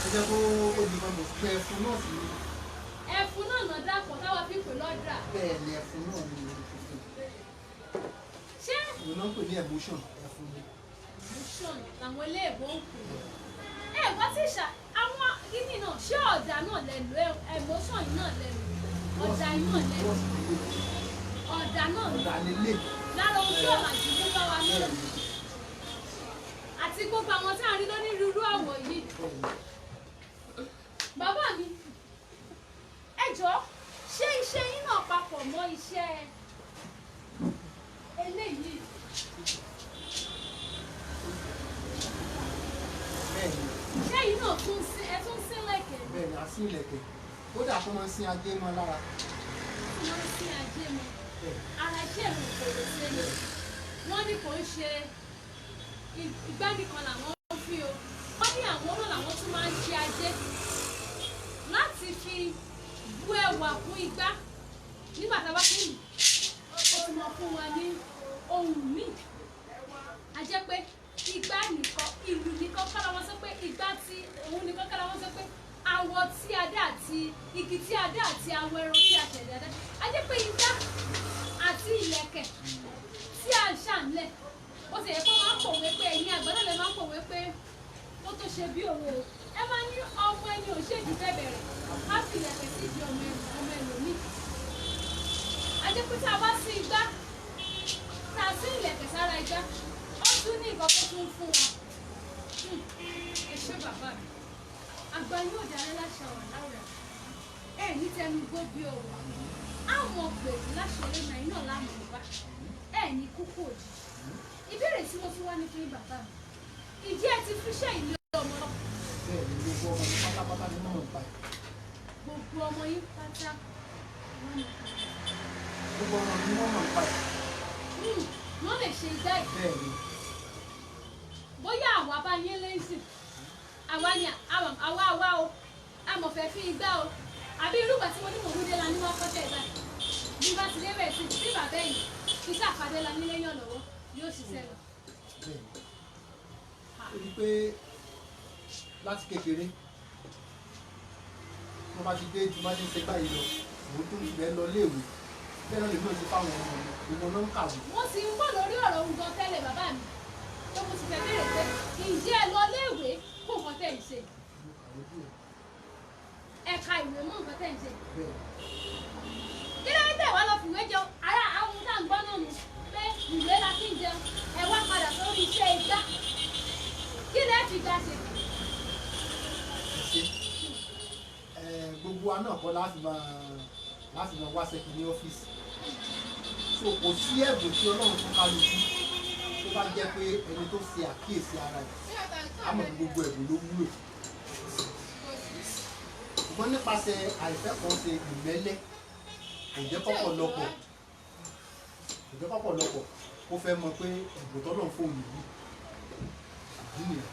ó jẹ́ kó ó di kan mọ̀ pé ẹfun náà sì ni. Ẹfun náà nà dàpọ̀ táwa fi pè lọ́dà. Bẹ́ẹ̀ ni ẹfun náà ni òfin. Ṣé Òun náà ń pè ní emotion ẹfun ni. emotion làwọn eléèbó ń pè é? Ẹ wá tí àwọn kíní náà ṣé ọ̀dà náà lẹ́nu emotion yìí náà lẹ́nu ọ̀dà yìí náà lẹ́nu ọ̀dà náà lélẹ̀. Lára ohun tí ọ̀làjú ló bá wa náà àti gbogbo àwọn tí a rí lónírúurú àwọ̀ yìí. Bàbá mi, ẹ jọ̀ọ́, ṣé iṣẹ́ yín náà papọ̀ mọ́ iṣẹ́ eléyìí? Bẹ́ẹ̀ni. Ṣé yín náà tún sí lẹ̀kẹ̀? Bẹ́ẹ̀ni, a sí ìlẹ̀kẹ̀. Kódà kó máa ń sin ajé mọ́ lára. Wọ́n ń sin ajé mọ́. Ara iṣẹ́ mi kò lè ṣe ni. Wọ́n ní kò ń ṣe Igbá nìkan làwọn ń fi o. Wọ́n ní àwọn náà làwọn tún máa ń ṣe ajé láti fi bú ẹwà fún igbá. Nígbà tá a bá fún mi, ó ti mọ fún wa ní ohun míì. A jẹ́ pé igbá nìkan awọ tí adé àti igi tí adé àti awọ ẹran tí a ṣẹ̀dá adé a jẹ́ pé igbá àti ìlẹ̀kẹ̀ tí a ṣàǹlẹ̀ ó sì yẹ kó máa ń pòwe pé ẹ̀yin àgbàdo lè máa ń pòwe pé ó tó ṣe bí òwe o ẹ máa ní ọmọ ẹni ò ṣèjì fẹ́ bẹ̀rẹ̀ á fi ìlẹ̀kẹ̀ sí ìdí ọmọ ẹlòmíì a jẹ́ pé tá a bá sí igbá tá a sí ìlẹ̀kẹ̀ sára igbá ó tún ní nǹkan tó tún fún wa ẹ ṣé bàbá mi àgbà yóò darí láṣà wà láwùrẹ ẹ ní tẹnu gbó bí ọwọ́ àwọn pèsè láṣẹlẹ náà iná láàmú ọba ẹ ní kúkú òjijì ìbéèrè tí mo tún wá ní fún bàbá mi ìdí ẹ ti fiṣẹ́ ìlú ọmọ náà. bẹ́ẹ̀ ni gbogbo ọmọ yín pátápátá ni wọ́n mọ̀ nípa ẹ̀. gbogbo ọmọ yín pátá wọ́n mọ̀ nípa ẹ̀. gbogbo ọmọ ni wọ́n mọ̀ nípa ẹ̀. wọ́n lè ṣe igbá ẹ̀. bẹ́ẹ̀ ni. bóyá àwa bá yín lẹ́sìn àwa ni àwa o amọ̀fẹ́ fi igbá o àbí irúgbà tí mo ní mòmúdé la ní wọ́n kọ́tẹ̀ ìgbà bí bá ti lébẹ̀ sí bí bàbá ẹ̀yìn iṣẹ́ àpàdé la nílé yàn lọ́wọ́ yóò ṣiṣẹ́ lọ. ó di pé láti kékeré wọ́n bá ti dé tí wọ́n bá ti ń ṣe báyìí lọ òun tó ìgbẹ́ lọ léèwé bẹ́ẹ̀ náà lè lóun ti fáwọn ọmọ mi ìwọ náà ń kàwé. mo ti ń bọ̀ lórí ọ̀rọ̀ ohun gan tẹ́lẹ̀ bàbá mi tó mo ti fẹ́ béèrè pé ǹjẹ́ ẹ lọ léèwé kó nǹkan tẹ̀ ń ṣe ẹ̀ka ìwé mọ́ nǹkan tẹ̀ ń ṣe. kí ló ń tẹ̀ wá lọ fìwé jẹun ara àwọn tá à ń gbọ́ náà nù pé ìwé la fi ń jẹun ẹ wá padà sórí iṣẹ́ igbá kí lẹ́ fi gbà ṣe. gbogbo wa náà kọ́ láti máa wá sẹ́kì ní ọ́fíìsì so kò sí ẹ̀bùn tí ọlọ́run fún kálukú tó bá jẹ́ pé ẹni tó ṣe àkíyèsí ara ẹ̀ á mọ̀ gbogbo ẹ̀bùn ló wúlò ṣùgbọ́n nípasẹ̀ àìfẹ́kọ̀ọ́ṣe ìmẹ́lẹ́ kò jẹ́ kọ́pọ̀lọpọ̀ kó fẹ́ mọ̀ pé ẹ̀bùn tọ́lọ́run fóun yìí ìdí nìyẹn.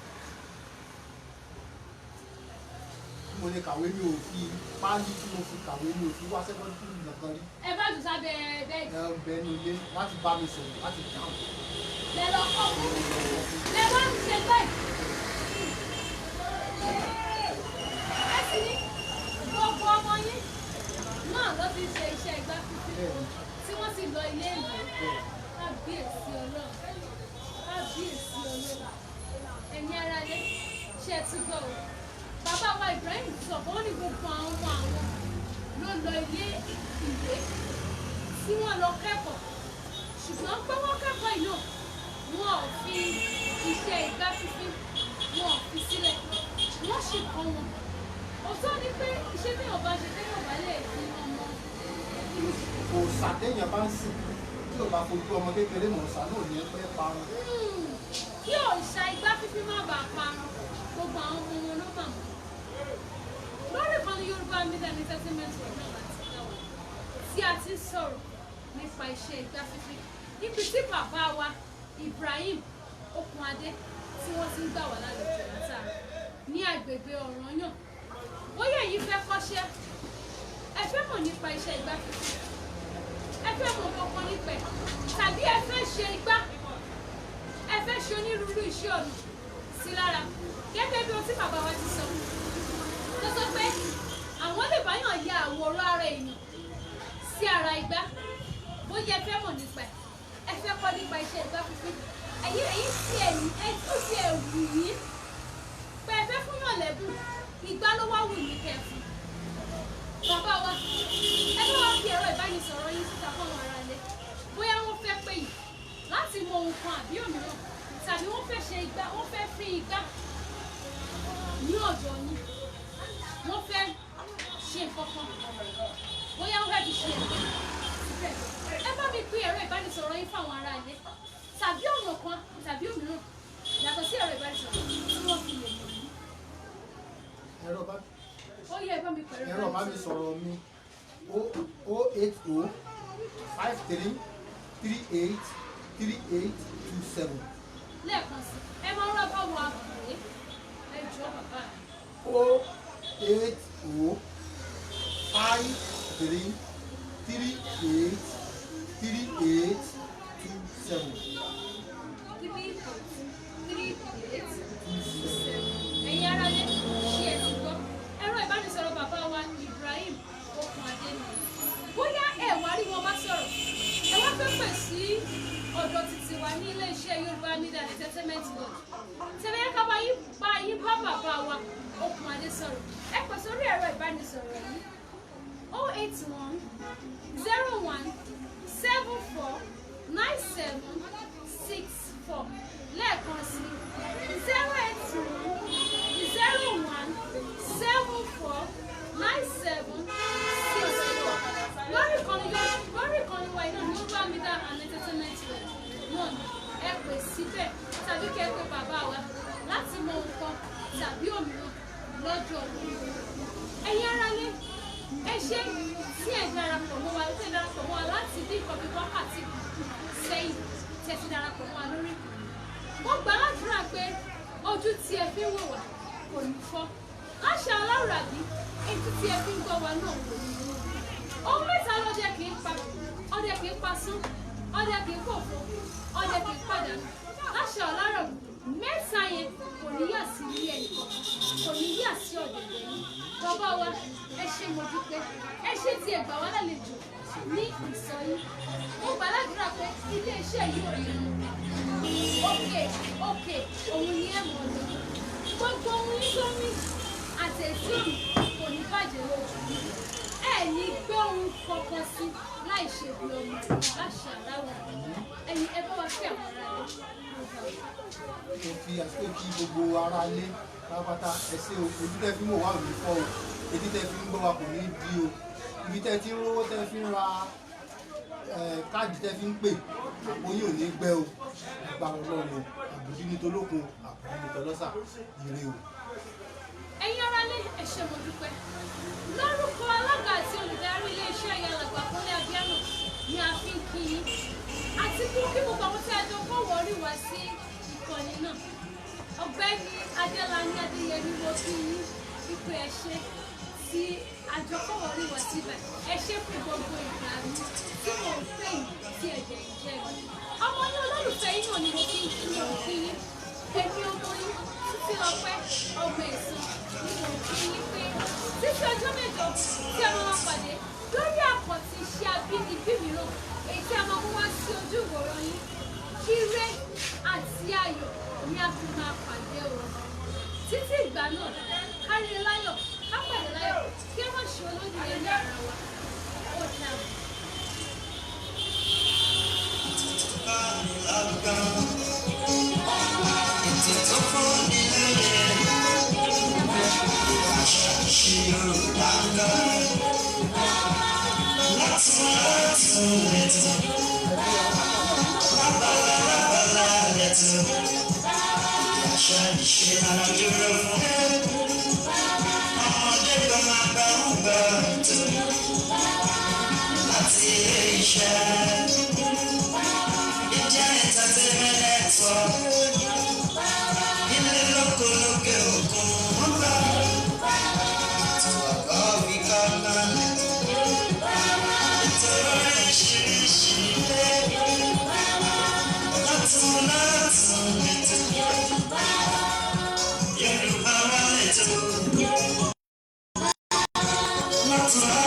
mo lè kàwé mi ò fi páálí tí mo fi kàwé mi ò fi wá sẹ́kọ́ndírì nìkan rí. ẹ bá jù sábẹ́ bẹ́ẹ̀. ẹ bẹ ní ilé láti bá mi sọ̀rọ̀ láti dáhùn. lẹ lọ kọ́ fún lẹ wá ń ṣe bẹ́ẹ̀. ẹ sì ní gbogbo ọmọ yín náà ló ti ṣe iṣẹ́ igbá fífi tí wọ́n sì lọ ilé ìwé kábíyèsí ọlọ́run ẹ̀yin ara lé ṣe ti gbọ́ o bàbá wa Ibrahim sọ fún ní gbogbo àwọn ọmọ àwọn ló lọ ilé ìwé tí wọ́n lọ kẹ́kọ̀ọ́ ṣùgbọ́n pé wọ́n kẹ́kọ̀ọ́ yìí náà wọn ò fi iṣẹ́ igbá fífi wọn ò fi sílẹ̀ wọ́n sì kọ́ wọn òótọ́ ni pé iṣẹ́ téèyàn bá ṣe téèyàn bá lè fi ọmọ inú. kò sàtéèyàn bá ń sìn tí ò bá fojú ọmọ kékeré mọ̀ ọ̀sán náà ní pẹ́ parun. kí òòṣà igbá fífi má bàa parun gbogbo àwọn ọmọ wọn ló mà mọ́. lórí kan ní Yorùbá Media and Entertainment náà láti dáwọ́ tí a ti sọ̀rọ̀ nípa iṣẹ́ igbá fífi níbi tí bàbá wa Ibrahim Okunade tí wọ́n ti ń gbà wá lálejò látara ní agbègbè Ọ̀rànyàn bóyá èyí fẹ́ kọ́ṣẹ́ ẹ fẹ́ mọ̀ nípa iṣẹ́ igbá fífi ẹ fẹ́ mọ̀ kankan nípa ẹ̀ tàbí ẹ fẹ́ ṣe igbá ẹ fẹ́ ṣe onírúurú iṣẹ́ ọnà sí lára gẹ́gẹ́ bí ohun tí bàbá wa ti sọ tó sọ pé àwọn lè báyàn ya àwòrán ara èèyàn sí ara igbá bóyá ẹ fẹ́ mọ̀ nípa ẹ̀ ẹ fẹ́ kọ́ nípa iṣẹ́ igbá fífi èyí tí ẹ̀yìn ẹ tó ti ẹ̀ wù yín pé ẹ fẹ́ fún yàn lẹ́bùn igbá ló wá wù yín kẹfì bàbá wa ẹ bá wa fi ẹ̀rọ ìbánisọ̀rọ̀ yín síta fún àwọn ará ilé bóyá wọ́n fẹ́ pè yín láti mọ ohun kan àbí òmíràn tàbí wọ́n fẹ́ ṣe igbá wọ́n fẹ́ fi igbá ní ọ̀dọ̀ yín wọ́n fẹ́ ṣe nǹkan kan bóyá wọ́n fẹ́ fi ṣe ẹ̀gbẹ́ síbẹ̀ ẹ bá mi pín ẹ̀rọ ìbánisọ̀rọ̀ yín fáwọn ará ilé tàbí ọ̀nà kan tàbí òmíràn yàtọ̀ sí ẹ̀rọ ìbánisọ̀rọ̀ tí wọ́n fi lè mọ̀ yín. ó yẹ ẹ bá mi pẹ̀lú ẹ̀rọ bá mi sọ̀rọ̀ mi 080 53 38 3827. lẹ́ẹ̀kan sí ẹ máa ń rábà wọ àbúrò ẹ jọ bàbá mi. 080 53 38 3827. ẹ̀yin ará lé ṣe ẹ̀ ti gbọ́ ẹ̀rọ ìbánisọ̀rọ̀ fẹ́ pè sí ọ̀dọ̀ títí wa ní ilé-iṣẹ́ Yorùbá Media and Entertainment Lodge tẹ̀lé ká bá yín bá bàbá wa Okùnadé sọ̀rọ̀ ẹ pè sórí ẹ̀rọ ìbánisọ̀rọ̀ yìí 081 01 74 9764 lẹ́ẹ̀kan sí 081 01 74 9764 lórí ìkànnì wa iná ní Yorùbá Media and Entertainment náà ni ẹ pè síbẹ̀ tàbí kẹ́ ẹ pè bàbá wa láti mọ nǹkan tàbí òmíràn lọ́jọ́ ẹ̀yin aráalé ẹ ṣé tí ẹ darapọ̀ mọ́ wa láti bí nǹkan bí wákàtí sẹ́yìn tí ẹ ti darapọ̀ mọ́ wa lórí wọ́n gbà ládùúrà pé ojú tí ẹ fi ń wò wá kò ní fọ́ láṣà aláràbí etí tí ẹ fi ń gbọ́ wa náà kò ní fọ́ ohun mẹ́ta lọ́dẹ kì í pa ọdẹ kì í pasún ọdẹ kì í pòfo ọdẹ kì í pàdánù láṣà aláràbí mẹ́ta yẹn kò ní yà sí ilé ẹnìkan kò ní yà sí ọ̀dẹ̀dẹ̀ yìí bàbá wa ẹ ṣé mo dúpẹ́ ẹ ṣé tí ẹ gbà wá lálejò ní ìsọyí mo gbà ládùúrà pé iléeṣẹ́ yìí ò ní òkè òun ni ẹ mọ̀ ọ́ gbogbo ohun nítorí àtẹ̀sí òní kò ní bàjẹ́ lójú ẹ ní gbé ohun kankan sí láì ṣe bí ọmọ láṣà aláwọ̀ ẹ̀yin ẹ bá wa fi àwọn ará rẹ̀ mo fi àsìkò kí gbogbo ara lé pátápátá ẹsẹ ojú tẹ fi ń wò wá ò ní fọ́ o etí tẹ fi ń gbọ́ wa kò ní di o ibi tẹ ti ń rówó tẹ fi ń ra káàdì tẹ fi ń pè àpò yìí ò ní gbẹ o agbára Ọlọ́run àbùdí ní tolókun àbùdí ní tọlọ́sà ire o. ẹ̀yin aráalé ẹ ṣé mo dúpẹ́ lórúkọ alága àti olùdarí iléeṣẹ́ ìyálàgbà Kúnlé Abíánà ni a fi ń kí yín àti kí gbogbo àwọn tí a jọ kọ́ wọ́ọ́rì wá sí ìkànnì náà ọ̀gbẹ́ni Adélani Adéyẹmí wo kí yín ipò ẹ ṣé tí a jọ kọ́ wọ́ọ́rì wá síbẹ̀ ẹ ṣé fún gbogbo ìgbà mi tí mo ń fẹ́ yìí tí ẹ̀jẹ̀ ń jẹ́ mi ọmọ ní olólùfẹ́ yín náà ni mo fi ń kí yín èmi ọmọ yín títí lọ́pẹ́ ọmọ ẹ̀sán ni mo fi yín pé títí ọjọ́ mẹ́jọ tí a máa pàdé lórí àkọ́tì iṣẹ́ abínibí mìíràn èyí tí a máa mú wá sí ojú ìwòran yín ire àti ayọ̀ ni a fi máa pàdé o títí ìgbà náà kárí láyọ̀ ká pàdé láyọ̀ kí ẹ má ṣe olódì rẹ ní ara wa ó dàbọ̀. Yeah.